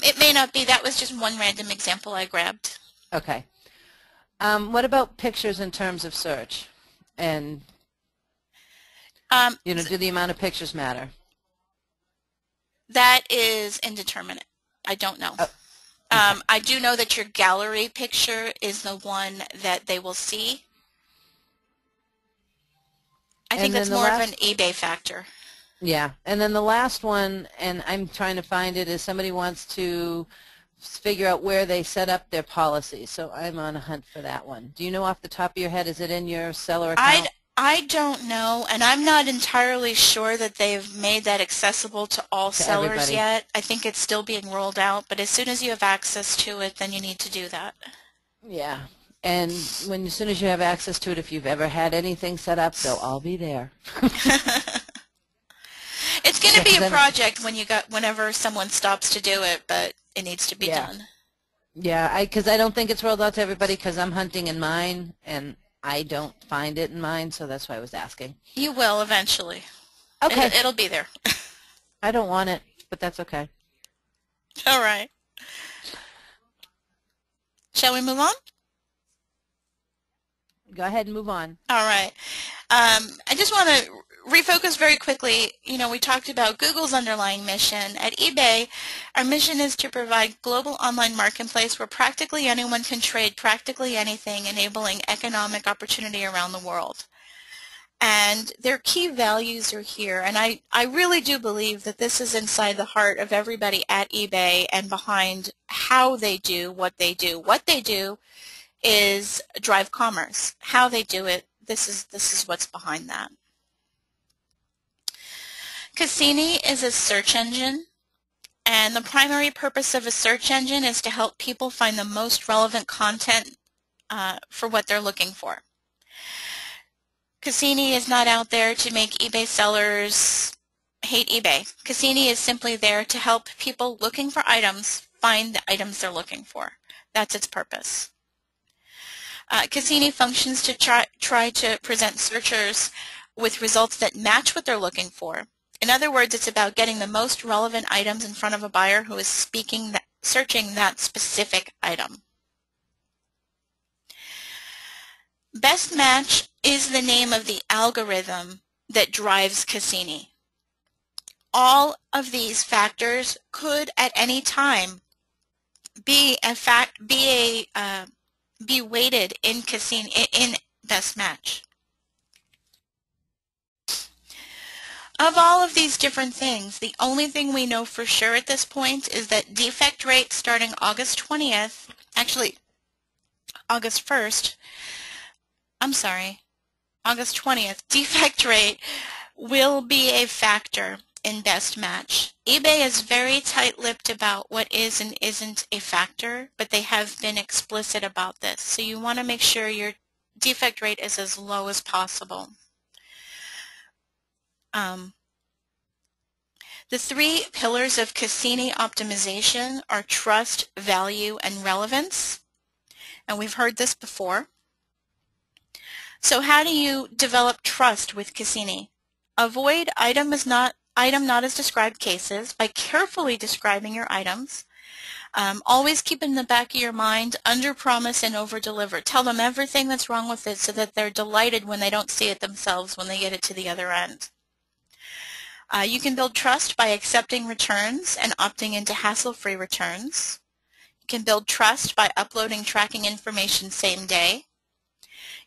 It may not be. That was just one random example I grabbed. Okay. What about pictures in terms of search? And, do the amount of pictures matter? That is indeterminate. I don't know. Oh, okay. I do know that your gallery picture is the one that they will see. I think that's more of an eBay factor. Yeah, and then the last one, and I'm trying to find it, is somebody wants to figure out where they set up their policy. So I'm on a hunt for that one. Do you know off the top of your head, is it in your seller account? I don't know, and I'm not entirely sure that they've made that accessible to all sellers everybody yet. I think it's still being rolled out, but as soon as you have access to it, then you need to do that. Yeah, and as soon as you have access to it, if you've ever had anything set up, they'll all be there. It's going to be a project whenever someone stops to do it, but it needs to be done. Yeah, because I don't think it's rolled out to everybody because I'm hunting in mine, and I don't find it in mine, so that's why I was asking. You will eventually. Okay. It'll be there. I don't want it, but that's okay. All right. Shall we move on? Go ahead and move on. All right. I just want to refocus very quickly. We talked about Google's underlying mission. At eBay, our mission is to provide global online marketplace where practically anyone can trade practically anything, enabling economic opportunity around the world. And their key values are here. And I really do believe that this is inside the heart of everybody at eBay and behind how they do what they do. What they do is drive commerce. How they do it, this is what's behind that. Cassini is a search engine, and the primary purpose of a search engine is to help people find the most relevant content for what they're looking for. Cassini is not out there to make eBay sellers hate eBay. Cassini is simply there to help people looking for items find the items they're looking for. That's its purpose. Cassini functions to try to present searchers with results that match what they're looking for. In other words, it's about getting the most relevant items in front of a buyer who is searching that specific item. Best Match is the name of the algorithm that drives Cassini. All of these factors could at any time be weighted in Cassini in Best Match. Of all of these different things, the only thing we know for sure at this point is that defect rate starting August 20th, actually August 1st, August 20th, defect rate will be a factor in best match. eBay is very tight-lipped about what is and isn't a factor, but they have been explicit about this. So you want to make sure your defect rate is as low as possible. The three pillars of Cassini optimization are trust, value, and relevance. And we've heard this before. So how do you develop trust with Cassini? Avoid item not as described cases by carefully describing your items. Always keep in the back of your mind, under promise and over deliver. Tell them everything that's wrong with it so that they're delighted when they don't see it themselves when they get it to the other end. You can build trust by accepting returns and opting into hassle-free returns. You can build trust by uploading tracking information same day.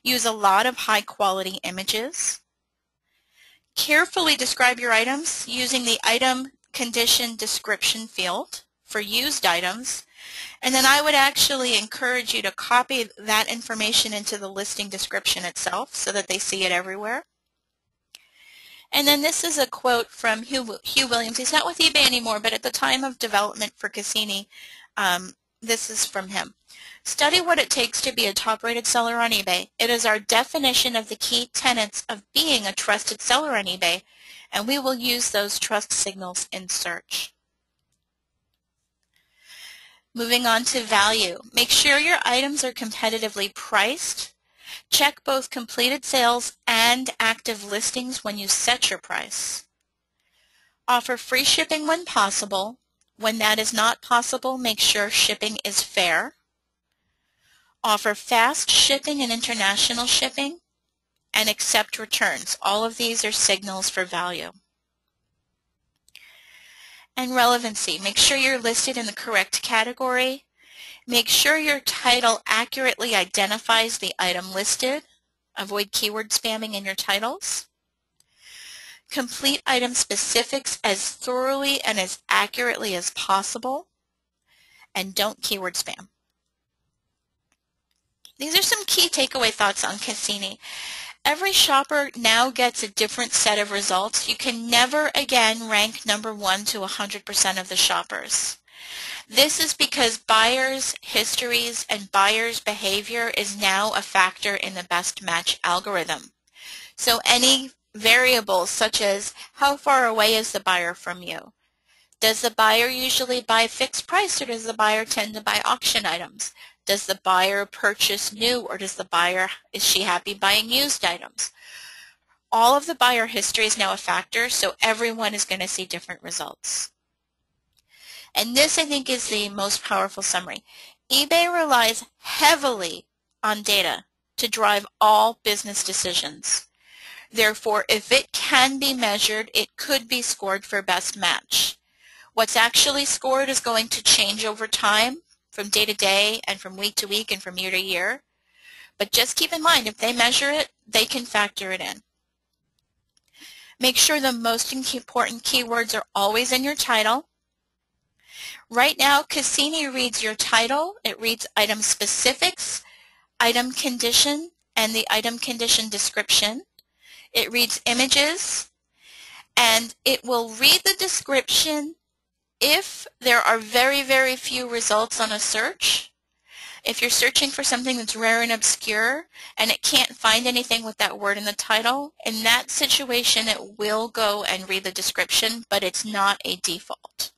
Use a lot of high-quality images. Carefully describe your items using the item condition description field for used items. And then I would actually encourage you to copy that information into the listing description itself so that they see it everywhere. And then this is a quote from Hugh Williams. He's not with eBay anymore, but at the time of development for Cassini, this is from him. Study what it takes to be a top-rated seller on eBay. It is our definition of the key tenets of being a trusted seller on eBay, and we will use those trust signals in search. Moving on to value. Make sure your items are competitively priced. Check both completed sales and active listings when you set your price. Offer free shipping when possible. When that is not possible, make sure shipping is fair. Offer fast shipping and international shipping, and accept returns. All of these are signals for value. And relevancy. Make sure you're listed in the correct category. Make sure your title accurately identifies the item listed. Avoid keyword spamming in your titles. Complete item specifics as thoroughly and as accurately as possible. And don't keyword spam. These are some key takeaway thoughts on Cassini. Every shopper now gets a different set of results. You can never again rank number 1 to 100% of the shoppers. This is because buyers' histories and buyers' behavior is now a factor in the best match algorithm. So any variables such as how far away is the buyer from you? Does the buyer usually buy fixed price, or does the buyer tend to buy auction items? Does the buyer purchase new, or is she happy buying used items? All of the buyer history is now a factor, so everyone is going to see different results. And this, I think, is the most powerful summary. eBay relies heavily on data to drive all business decisions. Therefore, if it can be measured, it could be scored for best match. What's actually scored is going to change over time, from day to day and from week to week and from year to year. But just keep in mind, if they measure it, they can factor it in. Make sure the most important keywords are always in your title. Right now, Cassini reads your title. It reads item specifics, item condition, and the item condition description. It reads images, and it will read the description if there are very, very few results on a search. If you're searching for something that's rare and obscure and it can't find anything with that word in the title, in that situation it will go and read the description, but it's not a default.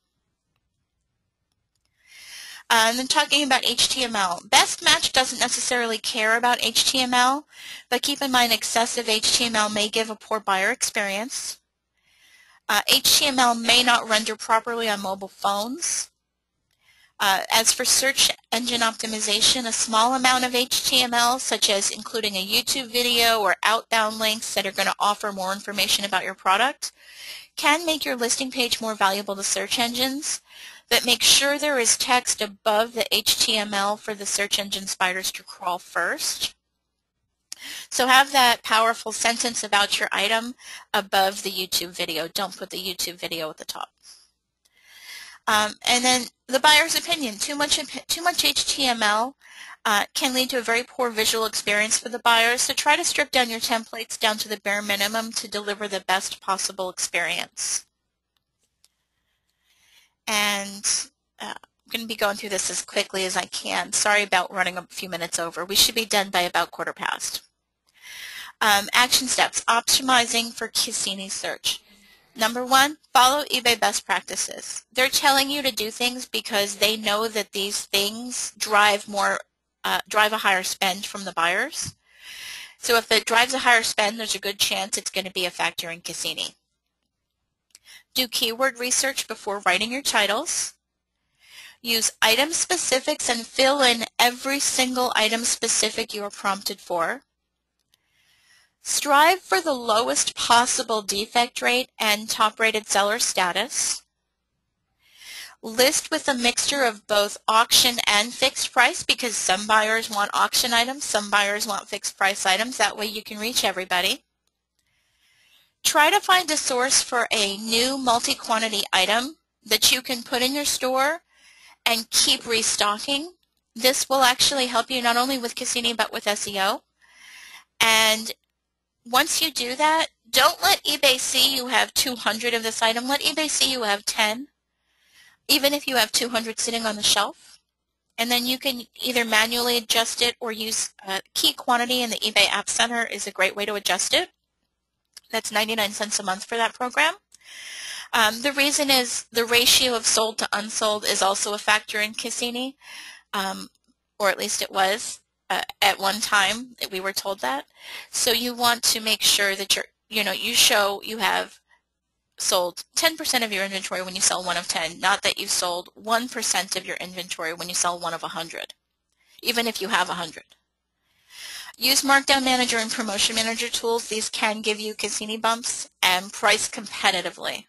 And then talking about HTML. Best Match doesn't necessarily care about HTML, but keep in mind excessive HTML may give a poor buyer experience. HTML may not render properly on mobile phones. As for search engine optimization, a small amount of HTML, such as including a YouTube video or outbound links that are going to offer more information about your product, can make your listing page more valuable to search engines. But make sure there is text above the HTML for the search engine spiders to crawl first. So have that powerful sentence about your item above the YouTube video. Don't put the YouTube video at the top. And then the buyer's opinion. Too much HTML can lead to a very poor visual experience for the buyer, so try to strip down your templates down to the bare minimum to deliver the best possible experience. and I'm going to be going through this as quickly as I can. Sorry about running a few minutes over. We should be done by about 1:15. Action steps, optimizing for Cassini search. Number 1, follow eBay best practices. They're telling you to do things because they know that these things drive a higher spend from the buyers. So if it drives a higher spend, there's a good chance it's going to be a factor in Cassini. Do keyword research before writing your titles. Use item specifics and fill in every single item specific you are prompted for. Strive for the lowest possible defect rate and top-rated seller status. List with a mixture of both auction and fixed price, because some buyers want auction items, some buyers want fixed price items. That way you can reach everybody. Try to find a source for a new multi-quantity item that you can put in your store and keep restocking. This will actually help you not only with Cassini but with SEO. And once you do that, don't let eBay see you have 200 of this item. Let eBay see you have 10, even if you have 200 sitting on the shelf. And then you can either manually adjust it or use key quantity in the eBay App Center is a great way to adjust it. That's 99 cents a month for that program. The reason is the ratio of sold to unsold is also a factor in Cassini, or at least it was. At one time, we were told that. So you want to make sure that you show you have sold 10% of your inventory when you sell 1 of 10, not that you've sold 1% of your inventory when you sell 1 of 100, even if you have 100. Use Markdown Manager and Promotion Manager tools. These can give you Cassini bumps, and price competitively.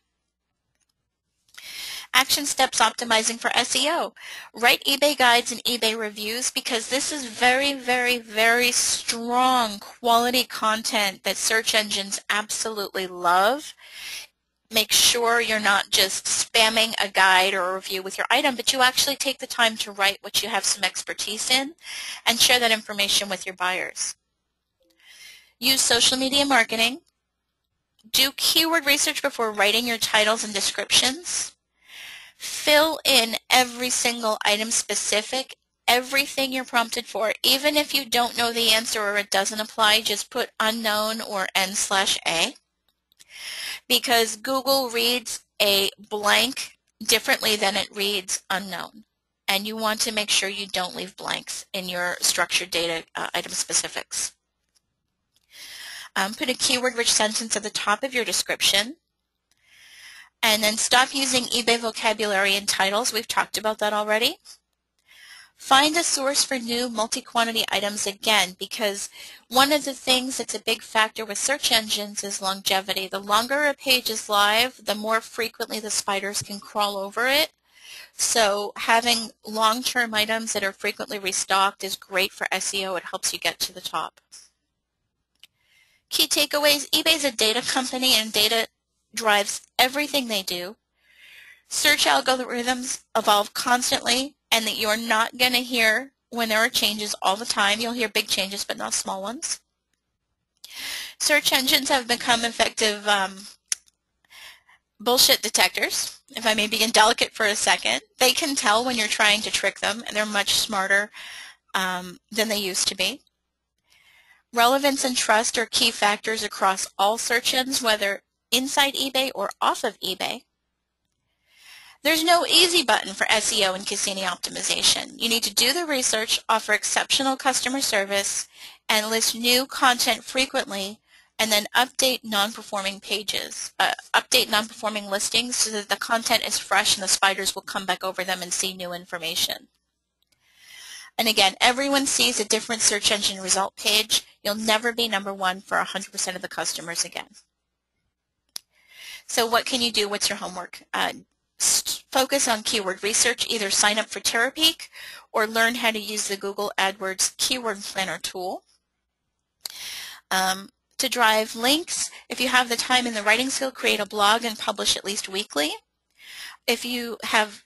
Action steps optimizing for SEO. Write eBay guides and eBay reviews, because this is very, very, very strong quality content that search engines absolutely love. Make sure you're not just spamming a guide or a review with your item, but you actually take the time to write what you have some expertise in and share that information with your buyers. Use social media marketing. Do keyword research before writing your titles and descriptions. Fill in every single item specific, everything you're prompted for. Even if you don't know the answer or it doesn't apply, just put unknown or N/A, because Google reads a blank differently than it reads unknown. And you want to make sure you don't leave blanks in your structured data item specifics. Put a keyword-rich sentence at the top of your description. And then stop using eBay vocabulary in titles. We've talked about that already. Find a source for new multi-quantity items again, because one of the things that's a big factor with search engines is longevity. The longer a page is live, the more frequently the spiders can crawl over it. So having long-term items that are frequently restocked is great for SEO. It helps you get to the top. Key takeaways: eBay's a data company, and data drives everything they do. Search algorithms evolve constantly, and that you're not going to hear when there are changes all the time. You'll hear big changes, but not small ones. Search engines have become effective bullshit detectors, if I may be indelicate for a second. They can tell when you're trying to trick them, and they're much smarter than they used to be. Relevance and trust are key factors across all search engines, whether inside eBay or off of eBay. There's no easy button for SEO and Cassini optimization. You need to do the research, offer exceptional customer service, and list new content frequently, and then update non-performing pages. Update non-performing listings so that the content is fresh and the spiders will come back over them and see new information. And again, everyone sees a different search engine result page. You'll never be number one for 100% of the customers again. So what can you do? What's your homework? Focus on keyword research. Either sign up for Terapeak or learn how to use the Google AdWords Keyword Planner tool. To drive links, if you have the time and the writing skill, create a blog and publish at least weekly. If you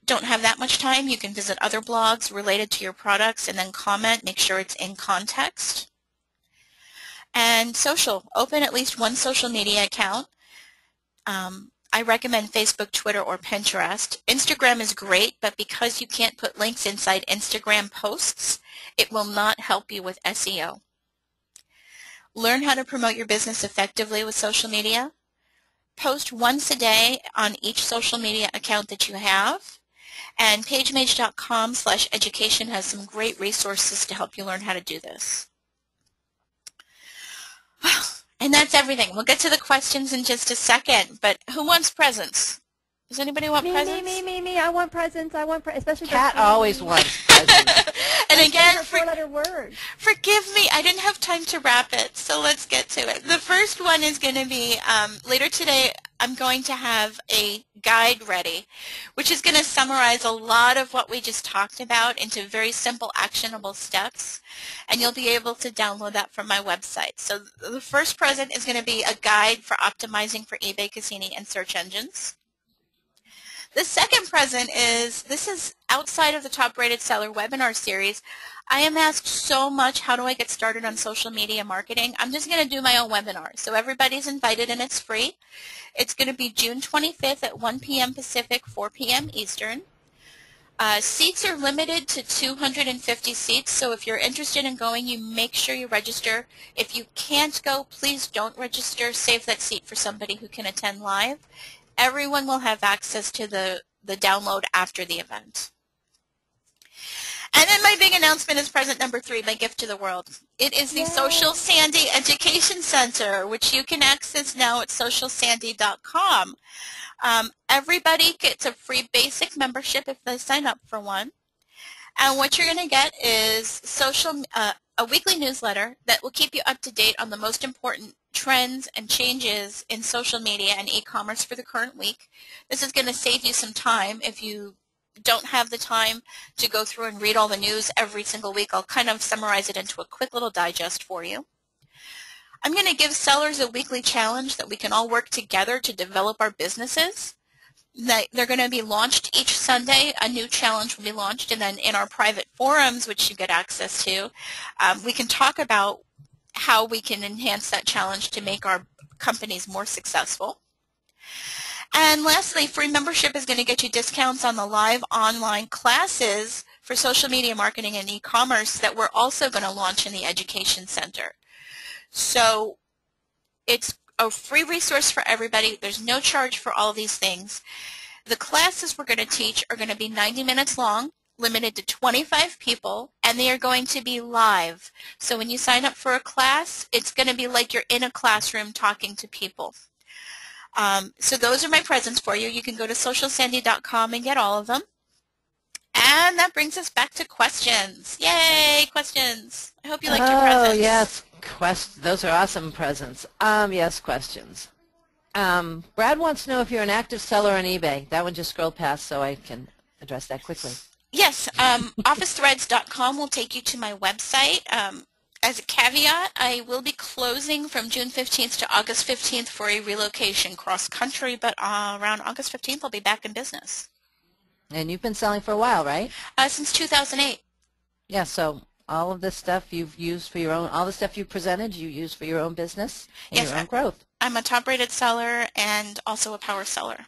don't have that much time, you can visit other blogs related to your products and then comment. Make sure it's in context. And social. Open at least one social media account. I recommend Facebook, Twitter, or Pinterest. Instagram is great, but because you can't put links inside Instagram posts, it will not help you with SEO. Learn how to promote your business effectively with social media. Post once a day on each social media account that you have. And pagemage.com/education has some great resources to help you learn how to do this. And that's everything. We'll get to the questions in just a second, but who wants presents? Does anybody want presents? Me. I want presents. Especially Cat always wants presents. And again, four-letter word. Forgive me, I didn't have time to wrap it, so let's get to it. The first one is going to be, later today, I'm going to have a guide ready, which is going to summarize a lot of what we just talked about into very simple, actionable steps, and you'll be able to download that from my website. So the first present is going to be a guide for optimizing for eBay, Cassini, and search engines. The second present is, this is outside of the Top Rated Seller webinar series. I am asked so much, how do I get started on social media marketing? I'm just going to do my own webinar. So everybody's invited and it's free. It's going to be June 25th at 1 p.m. Pacific, 4 p.m. Eastern. Seats are limited to 250 seats, so if you're interested in going, you make sure you register. If you can't go, please don't register. Save that seat for somebody who can attend live. Everyone will have access to the download after the event. And then my big announcement is present number 3, my gift to the world. It is the Social Sandy Education Center, which you can access now at socialsandy.com. Everybody gets a free basic membership if they sign up for one. And what you're going to get is a weekly newsletter that will keep you up to date on the most important trends and changes in social media and e-commerce for the current week. This is going to save you some time if you don't have the time to go through and read all the news every single week. I'll kind of summarize it into a quick little digest for you. I'm going to give sellers a weekly challenge that we can all work together to develop our businesses. They're going to be launched each Sunday. A new challenge will be launched, and then in our private forums, which you get access to, we can talk about how we can enhance that challenge to make our companies more successful. And lastly, free membership is going to get you discounts on the live online classes for social media marketing and e-commerce that we're also going to launch in the Education Center. So it's a free resource for everybody. There's no charge for all these things. The classes we're going to teach are going to be 90 minutes long, limited to 25 people, and they are going to be live. So when you sign up for a class, it's going to be like you're in a classroom talking to people. So those are my presents for you. You can go to socialsandy.com and get all of them. And that brings us back to questions. Yay, questions. I hope you liked your presents. Oh, yes. Those are awesome presents. Yes, questions. Brad wants to know if you're an active seller on eBay. That one just scrolled past, so I can address that quickly. Yes, officethreads.com will take you to my website. As a caveat, I will be closing from June 15th to August 15th for a relocation cross-country, but around August 15th I'll be back in business. And you've been selling for a while, right? Since 2008. Yeah, so all of this stuff you've used for your own, all the stuff you presented, you use for your own business and your own growth. I'm a top-rated seller and also a power seller.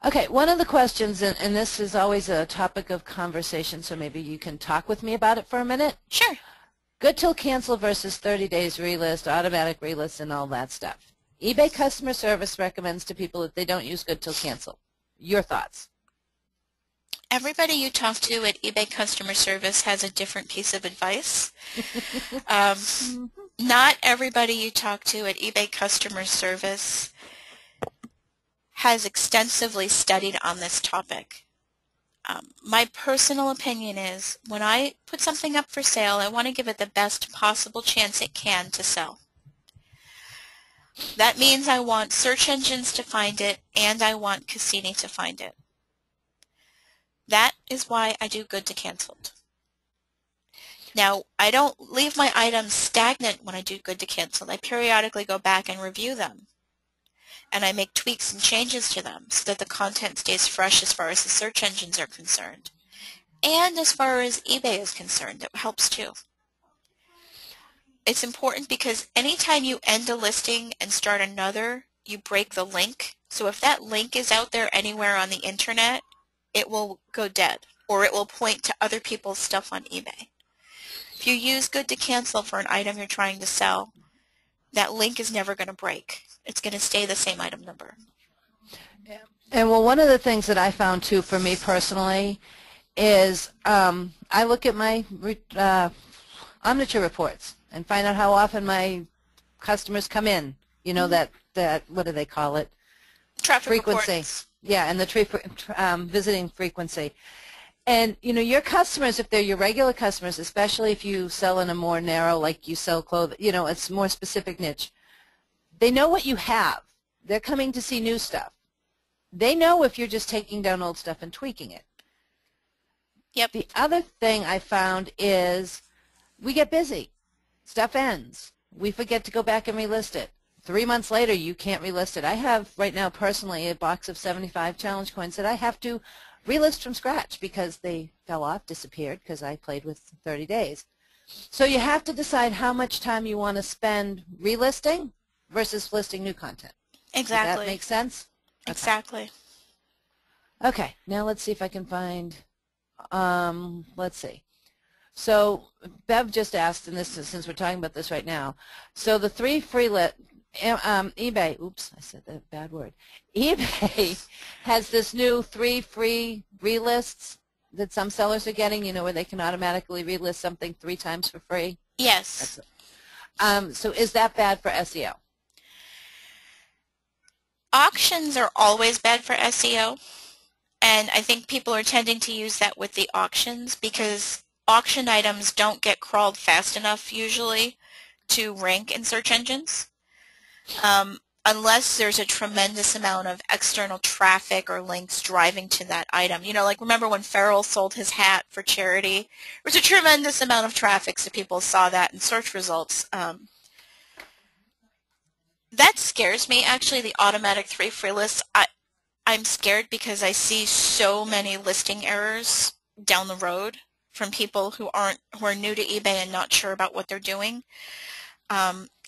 Okay, one of the questions, and this is always a topic of conversation, so maybe you can talk with me about it for a minute. Sure. Good till cancel versus 30 days relist, automatic relist, and all that stuff. eBay customer service recommends to people that they don't use good till cancel. Your thoughts? Everybody you talk to at eBay customer service has a different piece of advice. Not everybody you talk to at eBay customer service has extensively studied on this topic. My personal opinion is when I put something up for sale, I want to give it the best possible chance it can to sell. That means I want search engines to find it and I want Cassini to find it. That is why I do good to canceled. Now, I don't leave my items stagnant when I do good to canceled. I periodically go back and review them. And I make tweaks and changes to them so that the content stays fresh as far as the search engines are concerned. And as far as eBay is concerned, it helps too. It's important because anytime you end a listing and start another, you break the link. So if that link is out there anywhere on the internet, it will go dead, or it will point to other people's stuff on eBay. If you use good to cancel for an item you're trying to sell, that link is never going to break. It's going to stay the same item number. And well, one of the things that I found too for me personally is I look at my Omniture reports and find out how often my customers come in. You know, that what do they call it? Traffic Frequency. reports. Yeah, and the visiting frequency. And, you know, your customers, if they're your regular customers, especially if you sell in a more narrow, like you sell clothing, you know, it's more specific niche, they know what you have. They're coming to see new stuff. They know if you're just taking down old stuff and tweaking it. Yep. The other thing I found is we get busy. Stuff ends. We forget to go back and relist it. 3 months later, you can't relist it. I have right now personally a box of 75 challenge coins that I have to relist from scratch because they fell off, disappeared because I played with 30 days. So you have to decide how much time you want to spend relisting versus listing new content. Exactly. Does that make sense? Okay. Exactly. Okay, now let's see if I can find, let's see. So Bev just asked, and this is, since we're talking about this right now, so the 3 free eBay, oops, I said that bad word. eBay has this new 3 free relists that some sellers are getting, you know, where they can automatically relist something 3 times for free. Yes. So is that bad for SEO? Auctions are always bad for SEO, and I think people are tending to use that with the auctions because auction items don't get crawled fast enough usually to rank in search engines. Unless there's a tremendous amount of external traffic or links driving to that item. You know, like remember when Farrell sold his hat for charity? There was a tremendous amount of traffic, so people saw that in search results. That scares me, actually, the automatic 3 free lists. I'm scared because I see so many listing errors down the road from people who are new to eBay and not sure about what they're doing.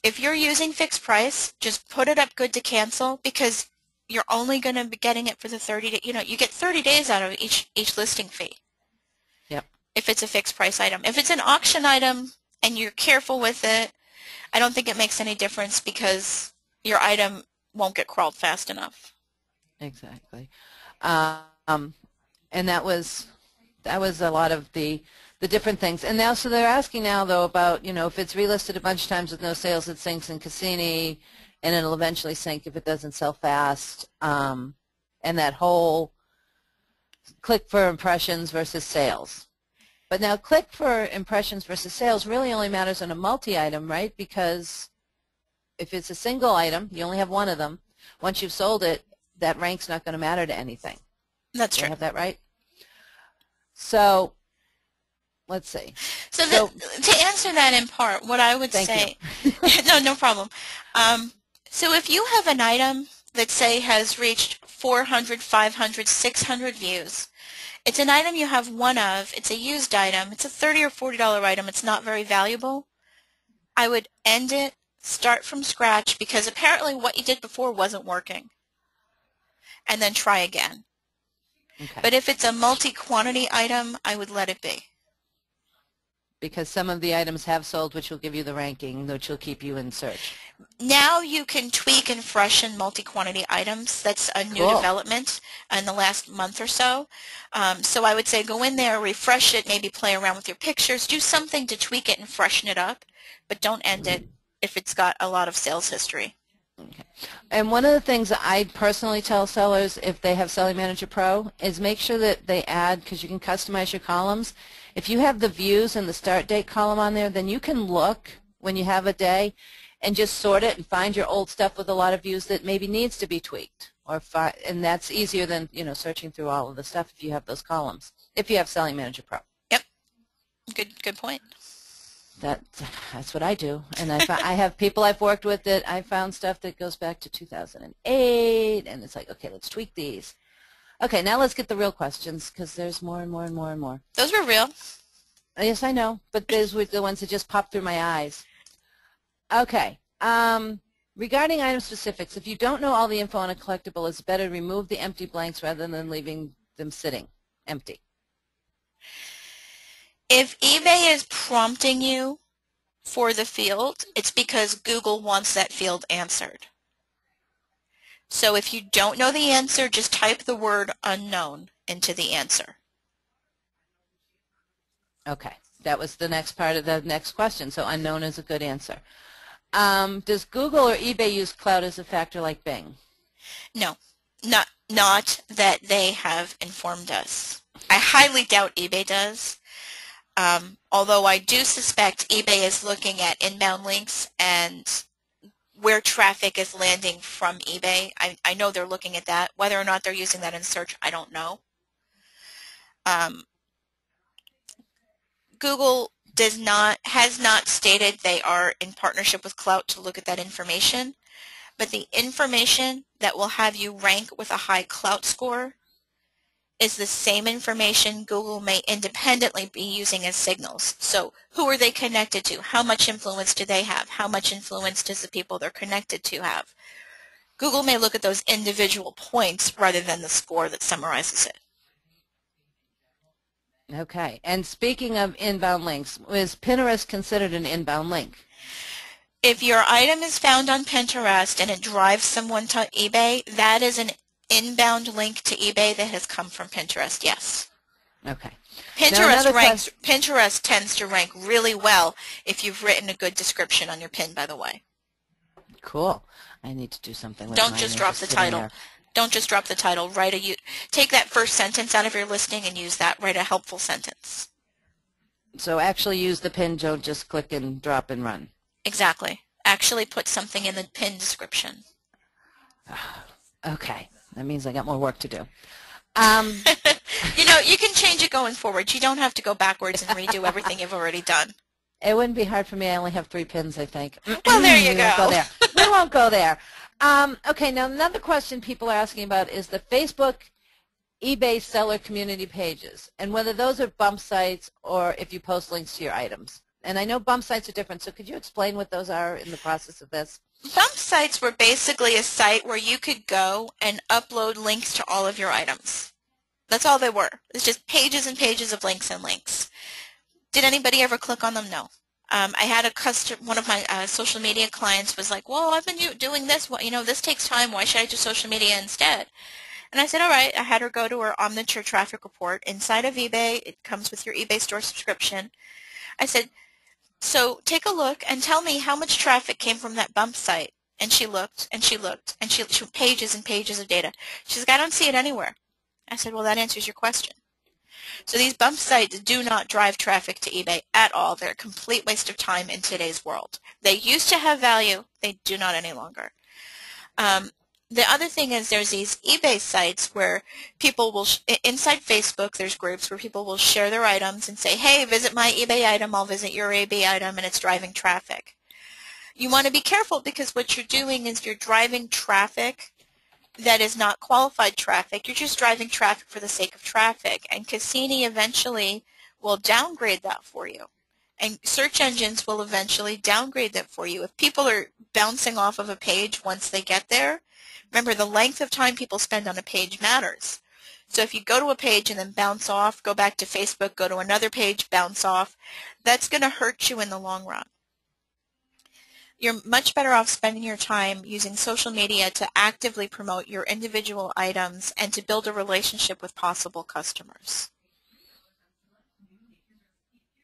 If you're using fixed price, just put it up good to cancel because you're only going to be getting it for the 30 days. You know, you get 30 days out of each listing fee. Yep. If it's a fixed price item. If it's an auction item and you're careful with it, I don't think it makes any difference because your item won't get crawled fast enough. Exactly. And that was a lot of the different things. And now, so they're asking now, though, about, you know, if it's relisted a bunch of times with no sales, it sinks in Cassini, and it'll eventually sink if it doesn't sell fast. And that whole click for impressions versus sales. But now click for impressions versus sales really only matters on a multi-item, right? Because if it's a single item, you only have one of them. Once you've sold it, that rank's not going to matter to anything. That's true. Do I have that right? So let's see. So to answer that in part, what I would say, no problem. So if you have an item that, say, has reached 400, 500, 600 views, it's an item you have one of, it's a used item, it's a $30 or $40 item, it's not very valuable, I would end it, start from scratch, because apparently what you did before wasn't working, and then try again. Okay. But if it's a multi-quantity item, I would let it be. Because some of the items have sold, which will give you the ranking, which will keep you in search. Now you can tweak and freshen multi-quantity items. That's a new development in the last month or so. So I would say go in there, refresh it, maybe play around with your pictures, do something to tweak it and freshen it up, but don't end it if it's got a lot of sales history. Okay. And one of the things that I personally tell sellers if they have Selling Manager Pro is make sure that they add, because you can customize your columns, if you have the views and the start date column on there, then you can look when you have a day and just sort it and find your old stuff with a lot of views that maybe needs to be tweaked. And that's easier than, you know, searching through all of the stuff if you have those columns, if you have Selling Manager Pro. Yep. Good point. That's what I do, and I have people I've worked with that I found stuff that goes back to 2008, and it's like, okay, let's tweak these. Okay, now let's get the real questions because there's more and more and more and more. Those were real. Yes, I know, but those were the ones that just popped through my eyes. Okay, Regarding item specifics, if you don't know all the info on a collectible, it's better to remove the empty blanks rather than leaving them sitting empty. If eBay is prompting you for the field, it's because Google wants that field answered. So if you don't know the answer, just type the word unknown into the answer. Okay, that was the next part of the next question. So unknown is a good answer. Does Google or eBay use cloud as a factor like Bing? No, not that they have informed us. I highly doubt eBay does. Although I do suspect eBay is looking at inbound links and where traffic is landing from eBay. I know they're looking at that. Whether or not they're using that in search, I don't know. Google has not stated they are in partnership with Clout to look at that information, but the information that will have you rank with a high Clout score is the same information Google may independently be using as signals. So who are they connected to? How much influence do they have? How much influence does the people they're connected to have? Google may look at those individual points rather than the score that summarizes it. Okay, and speaking of inbound links, is Pinterest considered an inbound link? If your item is found on Pinterest and it drives someone to eBay, that is an inbound link to eBay that has come from Pinterest, yes. Okay. Pinterest tends to rank really well if you've written a good description on your pin, by the way. Cool. I need to do something with Don't just drop the title. Don't just drop the title. Take that first sentence out of your listing and use that. Write a helpful sentence. So actually use the pin, don't just click and drop and run. Exactly. Actually put something in the pin description. Okay. That means I got more work to do. You know, you can change it going forward. You don't have to go backwards and redo everything you've already done. It wouldn't be hard for me. I only have 3 pins, I think. Well, there you go. We won't go there. Okay, now another question people are asking about is the Facebook eBay seller community pages and whether those are bump sites or if you post links to your items. And I know bump sites are different, so could you explain what those are in the process of this? Bump sites were basically a site where you could go and upload links to all of your items. That's all they were. It's just pages and pages of links and links. Did anybody ever click on them? No. I had one of my social media clients was like, well, I've been doing this. Well, you know, this takes time. Why should I do social media instead? And I said, all right. I had her go to her Omniture traffic report. Inside of eBay, it comes with your eBay store subscription. I said, so take a look and tell me how much traffic came from that bump site. And she looked, and she looked, and she pages and pages of data. She's like, I don't see it anywhere. I said, well, that answers your question. So these bump sites do not drive traffic to eBay at all. They're a complete waste of time in today's world. They used to have value. They do not any longer. The other thing is there's these eBay sites where people will, inside Facebook, there's groups where people will share their items and say, hey, visit my eBay item, I'll visit your eBay item, and it's driving traffic. You want to be careful because what you're doing is you're driving traffic that is not qualified traffic. You're just driving traffic for the sake of traffic, and Cassini eventually will downgrade that for you. And search engines will eventually downgrade that for you. If people are bouncing off of a page once they get there, remember the length of time people spend on a page matters. So if you go to a page and then bounce off, go back to Facebook, go to another page, bounce off, that's going to hurt you in the long run. You're much better off spending your time using social media to actively promote your individual items and to build a relationship with possible customers.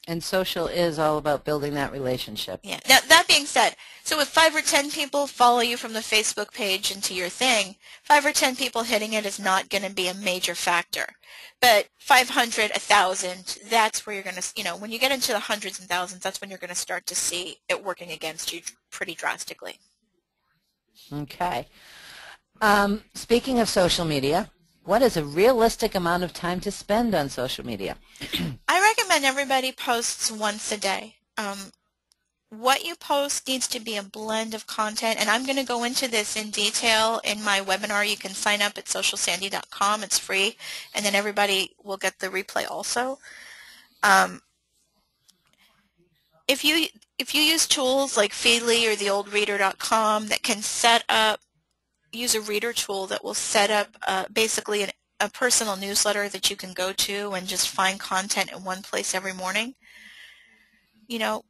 And social is all about building that relationship. Yeah. Now, that being said, so if 5 or 10 people follow you from the Facebook page into your thing, 5 or 10 people hitting it is not going to be a major factor. But 500, 1,000, that's where you're going to, you know, when you get into the hundreds and thousands, that's when you're going to start to see it working against you pretty drastically. Okay. Speaking of social media, what is a realistic amount of time to spend on social media? I recommend everybody posts once a day. What you post needs to be a blend of content, and I'm going to go into this in detail in my webinar. You can sign up at socialsandy.com. It's free, and then everybody will get the replay also. if you use tools like Feedly or theoldreader.com that can set up, use a reader tool that will set up basically a personal newsletter that you can go to and just find content in one place every morning, you know,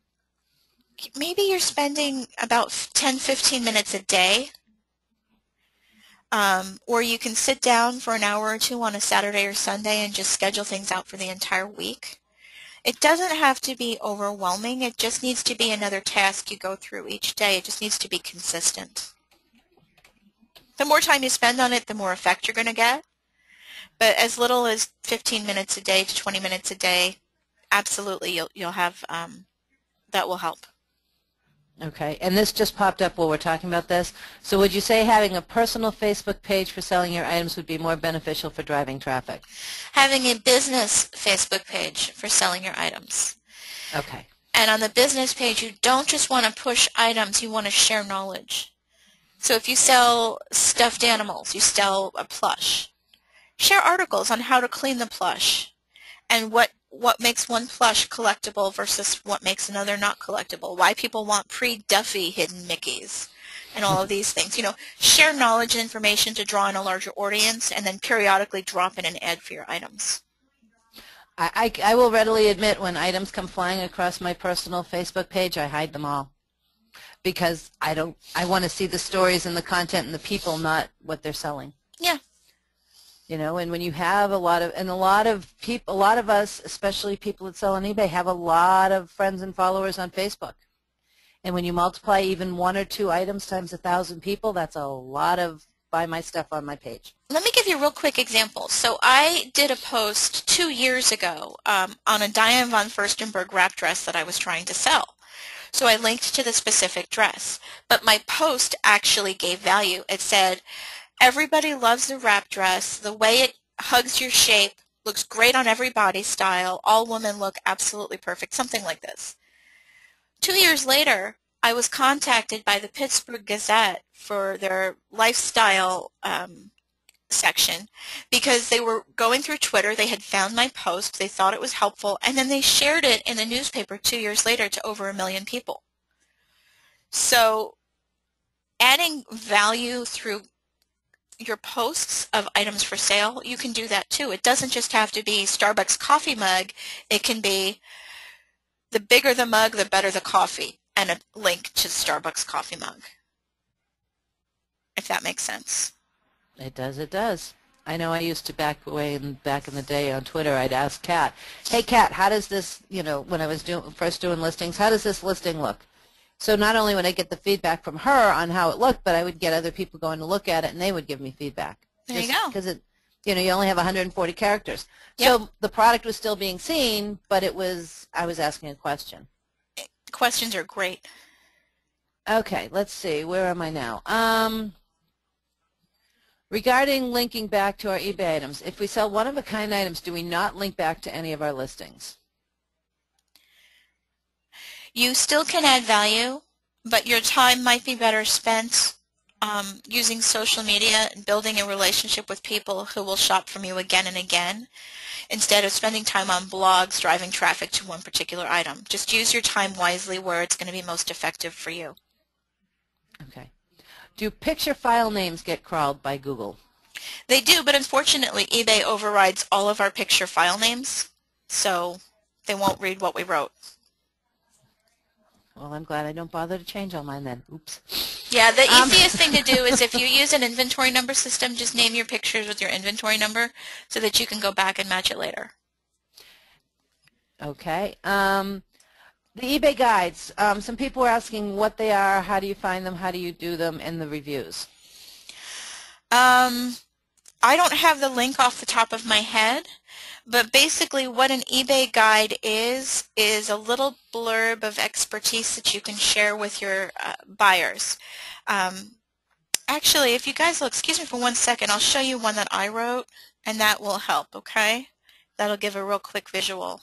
maybe you're spending about 10-15 minutes a day, or you can sit down for an hour or two on a Saturday or Sunday and just schedule things out for the entire week. It doesn't have to be overwhelming. It just needs to be another task you go through each day. It just needs to be consistent. The more time you spend on it, the more effect you're going to get. But as little as 15 minutes a day to 20 minutes a day, absolutely you'll have, that will help. Okay, and this just popped up while we're talking about this. So would you say having a personal Facebook page for selling your items would be more beneficial for driving traffic? Having a business Facebook page for selling your items. Okay. And on the business page, you don't just want to push items, you want to share knowledge. So if you sell stuffed animals, you sell a plush, share articles on how to clean the plush and what makes one plush collectible versus what makes another not collectible, why people want pre-Duffy hidden Mickeys, and all of these things. You know, share knowledge and information to draw in a larger audience, and then periodically drop in an ad for your items. I will readily admit when items come flying across my personal Facebook page, I hide them all. Because I want to see the stories and the content and the people, not what they're selling. Yeah. You know, and when you have a lot of people, a lot of us, especially people that sell on eBay, have a lot of friends and followers on Facebook. And when you multiply even 1 or 2 items times 1,000 people, that's a lot of buy my stuff on my page. Let me give you a real quick example. So I did a post 2 years ago on a Diane von Furstenberg wrap dress that I was trying to sell. So I linked to the specific dress. But my post actually gave value. It said, everybody loves the wrap dress. The way it hugs your shape looks great on every body style. All women look absolutely perfect. Something like this. 2 years later, I was contacted by the Pittsburgh Gazette for their lifestyle section because they were going through Twitter. They had found my post. They thought it was helpful. And then they shared it in the newspaper 2 years later to over 1 million people. So adding value through your posts of items for sale, you can do that too. It doesn't just have to be Starbucks coffee mug. It can be the bigger the mug, the better the coffee, and a link to the Starbucks coffee mug, if that makes sense. It does, it does. I know I used to back in the day on Twitter, I'd ask Kat, hey Kat, how does this, you know, when I was first doing listings, how does this listing look? So not only would I get the feedback from her on how it looked, but I would get other people going to look at it, and they would give me feedback. There you go. Because it, you know, you only have 140 characters. Yep. So the product was still being seen, but I was asking a question. Questions are great. Okay, let's see. Where am I now? Regarding linking back to our eBay items, if we sell one-of-a-kind items, do we not link back to any of our listings? You still can add value, but your time might be better spent using social media and building a relationship with people who will shop from you again and again, instead of spending time on blogs driving traffic to one particular item. Just use your time wisely where it's going to be most effective for you. Okay. Do picture file names get crawled by Google? They do, but unfortunately eBay overrides all of our picture file names, so they won't read what we wrote. Well, I'm glad I don't bother to change all mine then. Oops. Yeah, the easiest thing to do is if you use an inventory number system, just name your pictures with your inventory number so that you can go back and match it later. Okay. The eBay guides, some people are asking what they are, how do you find them, how do you do them, and the reviews. I don't have the link off the top of my head, but basically what an eBay guide is a little blurb of expertise that you can share with your buyers. Actually, if you guys will excuse me for 1 second, I'll show you one that I wrote, and that will help, okay? That'll give a real quick visual.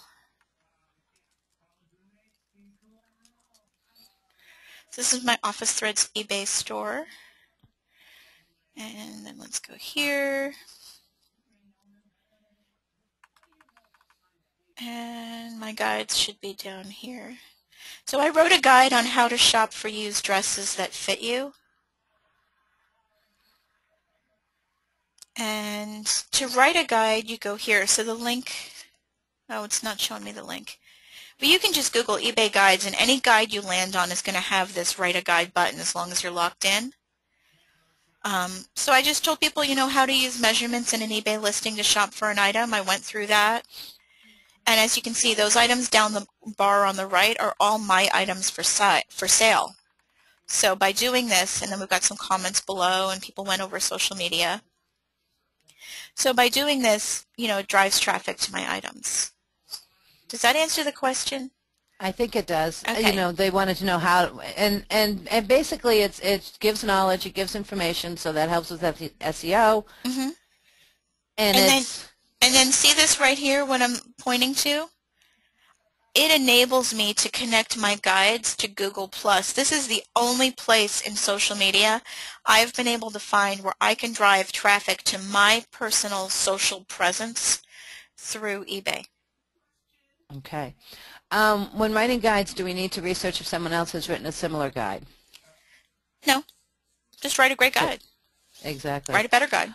So this is my Office Threads eBay store. And then let's go here. And my guides should be down here. So I wrote a guide on how to shop for used dresses that fit you. And to write a guide, you go here. So the link, oh, it's not showing me the link. But you can just Google eBay guides, and any guide you land on is going to have this write a guide button as long as you're logged in. So I just told people, how to use measurements in an eBay listing to shop for an item. I went through that. And as you can see, those items down the bar on the right are all my items for sale. So by doing this, and then we've got some comments below, and people went over social media. So by doing this, it drives traffic to my items. Does that answer the question? I think it does. Okay. They wanted to know how, and basically it gives knowledge, it gives information, so that helps with SEO. Mm-hmm. And then see this right here, what I'm pointing to? It enables me to connect my guides to Google+. This is the only place in social media I've been able to find where I can drive traffic to my personal social presence through eBay. Okay. When writing guides, do we need to research if someone else has written a similar guide? No. Just write a great guide. Exactly. Write a better guide.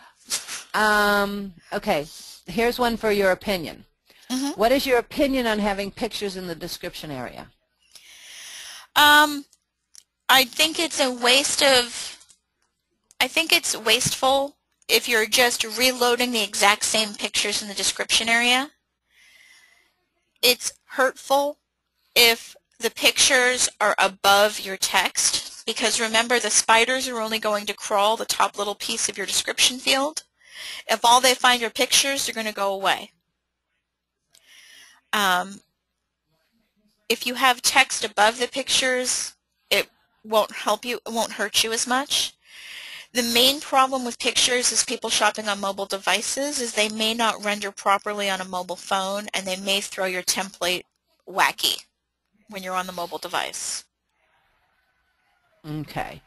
Okay. Here's one for your opinion. Mm-hmm. What is your opinion on having pictures in the description area? I think it's wasteful if you're just reloading the exact same pictures in the description area. It's hurtful if the pictures are above your text, because remember, the spiders are only going to crawl the top little piece of your description field. If all they find are pictures, they're going to go away. If you have text above the pictures, it won't help you, it won't hurt you as much. The main problem with pictures is people shopping on mobile devices is they may not render properly on a mobile phone, and they may throw your template wacky when you're on the mobile device. Okay.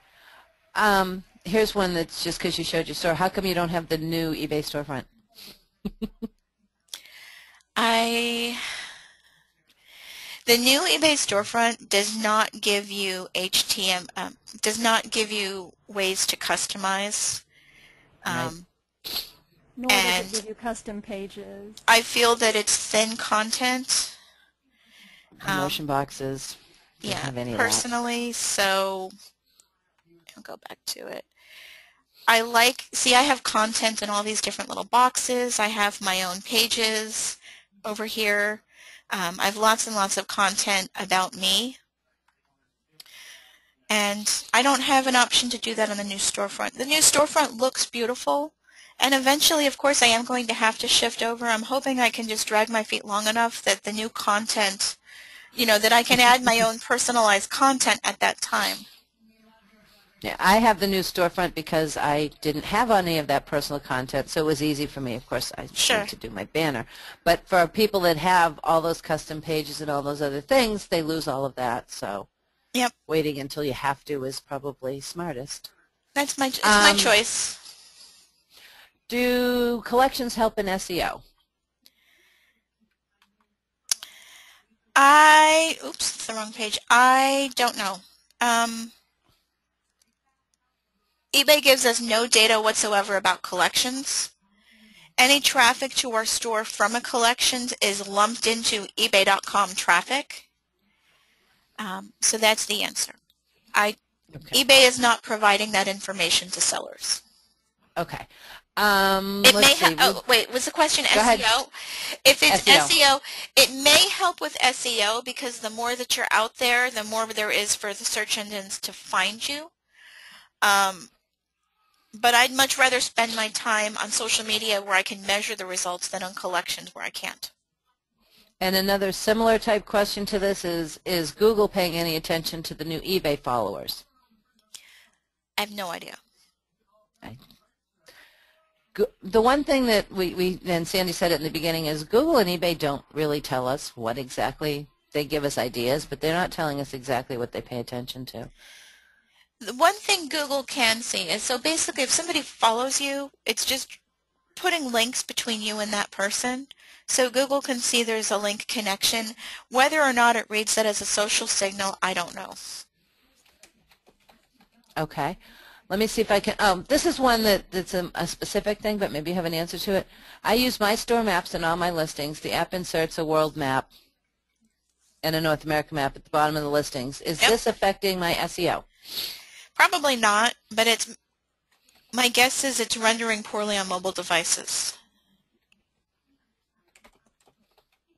Here's one that's just because you showed your store. How come you don't have the new eBay storefront? The new eBay storefront does not give you does not give you ways to customize. Right. Nor does it give you custom pages. I feel that it's thin content. Promotion boxes. Yeah, have any personally, so I'll go back to it. I have content in all these different little boxes. I have my own pages over here. I have lots and lots of content about me. And I don't have an option to do that on the new storefront. The new storefront looks beautiful. And eventually, of course, I am going to have to shift over. I'm hoping I can just drag my feet long enough that the new content, that I can add my own personalized content at that time. Yeah, I have the new storefront because I didn't have any of that personal content, so it was easy for me. Of course, I need to do my banner. But for people that have all those custom pages and all those other things, they lose all of that. So yep, waiting until you have to is probably smartest. That's my choice. Do collections help in SEO? Oops, it's the wrong page. I don't know. eBay gives us no data whatsoever about collections. Any traffic to our store from a collection is lumped into ebay.com traffic. So that's the answer. eBay is not providing that information to sellers. Okay. Wait, was the question Go SEO? ahead. If it's SEO, it may help with SEO because the more that you're out there, the more there is for the search engines to find you. But I'd much rather spend my time on social media where I can measure the results than on collections where I can't. And another similar type question to this is Google paying any attention to the new eBay followers? I have no idea. The one thing that and Sandy said it in the beginning, is Google and eBay don't really tell us what exactly. They give us ideas, but they're not telling us exactly what they pay attention to. The one thing Google can see is, so basically if somebody follows you, it's just putting links between you and that person. So Google can see there's a link connection. Whether or not it reads that as a social signal, I don't know. Okay. Let me see if I can, this is one that's a specific thing, but maybe you have an answer to it. I use my store maps in all my listings. The app inserts a world map and a North America map at the bottom of the listings. Is this affecting my SEO? Probably not, but my guess is it's rendering poorly on mobile devices.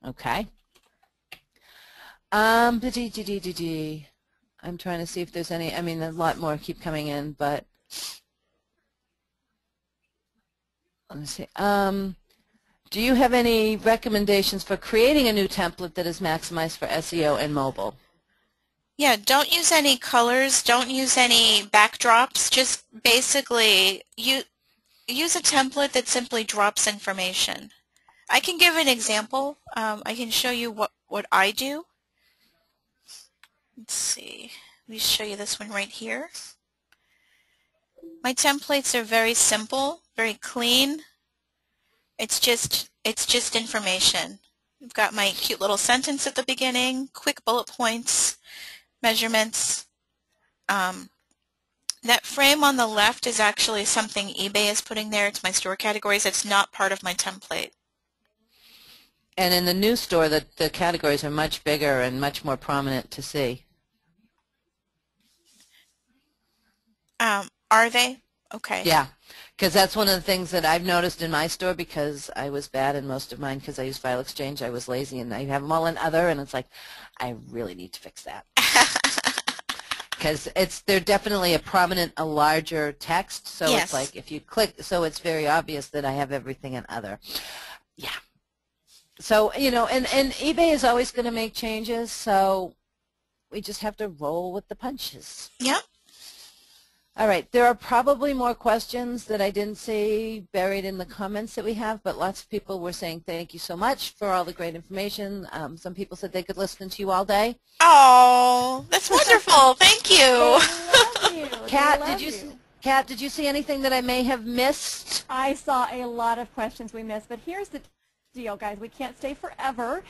Okay. I'm trying to see if there's any, I mean, a lot more keep coming in, but let me see. Do you have any recommendations for creating a new template that is maximized for SEO and mobile? Yeah, don't use any colors, don't use any backdrops, just basically use a template that simply drops information. I can give an example. I can show you what I do. Let's see. Let me show you this one right here. My templates are very simple, very clean. It's just information. I've got my cute little sentence at the beginning, quick bullet points, measurements. That frame on the left is actually something eBay is putting there. It's my store categories. It's not part of my template. And in the new store, the categories are much bigger and much more prominent to see. Are they? Okay. Yeah, because that's one of the things that I've noticed in my store, because I was bad in most of mine because I use File Exchange. I was lazy, and I have them all in other, and it's like, I really need to fix that. Because they're definitely a larger text, so Yes. It's like if you click, so it's very obvious that I have everything in other. Yeah. So, you know, and eBay is always going to make changes, so we just have to roll with the punches. Yep. All right, there are probably more questions that I didn't see buried in the comments that we have, but lots of people were saying thank you so much for all the great information. Some people said they could listen to you all day. Oh, that's wonderful. Thank you. Love you. Kat, did you see anything that I may have missed? I saw a lot of questions we missed, but here's the deal, guys. We can't stay forever.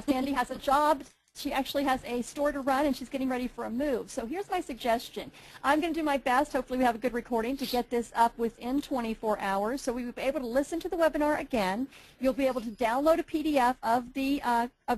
Sandy has a job. She actually has a store to run, and she's getting ready for a move. So here's my suggestion. I'm going to do my best. Hopefully we have a good recording to get this up within 24 hours. So we will be able to listen to the webinar again. You'll be able to download a PDF of the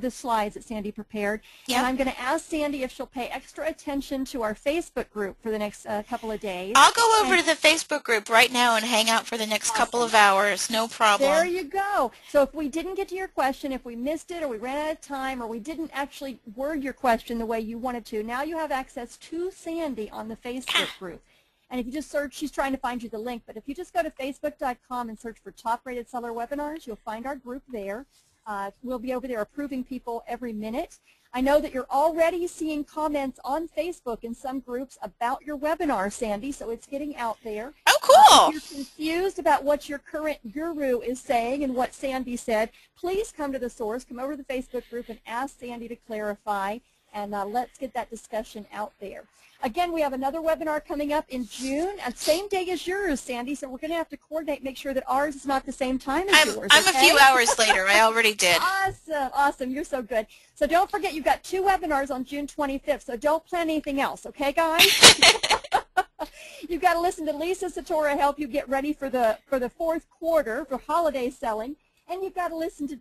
slides that Sandy prepared. Yep. And I'm going to ask Sandy if she'll pay extra attention to our Facebook group for the next couple of days. I'll go over to the Facebook group right now and hang out for the next couple of hours. No problem. There you go. So if we didn't get to your question, if we missed it, or we ran out of time, or we didn't actually word your question the way you wanted to, now you have access to Sandy on the Facebook group. And if you just search, she's trying to find you the link, but if you just go to facebook.com and search for Top Rated Seller Webinars, you'll find our group there. We'll be over there approving people every minute. I know that you're already seeing comments on Facebook in some groups about your webinar, Sandy, so it's getting out there. Oh, cool. If you're confused about what your current guru is saying and what Sandy said, please come to the source, come over to the Facebook group and ask Sandy to clarify, and let's get that discussion out there. Again, we have another webinar coming up in June, same day as yours, Sandy, so we're going to have to coordinate, make sure that ours is not the same time as yours. I'm a few hours later. I already did. Awesome, awesome. You're so good. So don't forget, you've got 2 webinars on June 25th, so don't plan anything else, okay, guys? You've got to listen to Lisa Satora help you get ready for the 4th quarter for holiday selling. And you've got to listen to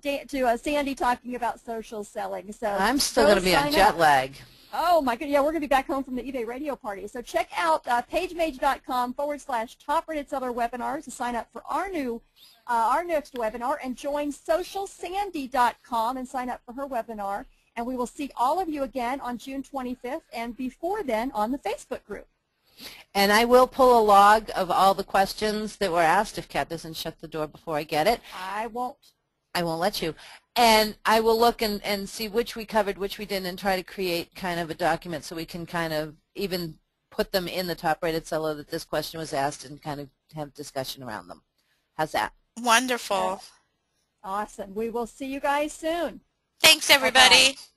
Sandy talking about social selling. So I'm still going to be on jet lag. Oh, my goodness. Yeah, we're going to be back home from the eBay radio party. So check out pagemage.com/Top Rated Seller Webinars to sign up for our next webinar, and join socialsandy.com and sign up for her webinar. And we will see all of you again on June 25th, and before then on the Facebook group. And I will pull a log of all the questions that were asked if Kat doesn't shut the door before I get it. I won't let you. And I will look and see which we covered, which we didn't, and try to create kind of a document so we can kind of even put them in the top-rated seller that this question was asked and kind of have discussion around them. How's that? Wonderful. Awesome. We will see you guys soon. Thanks, everybody. Bye-bye.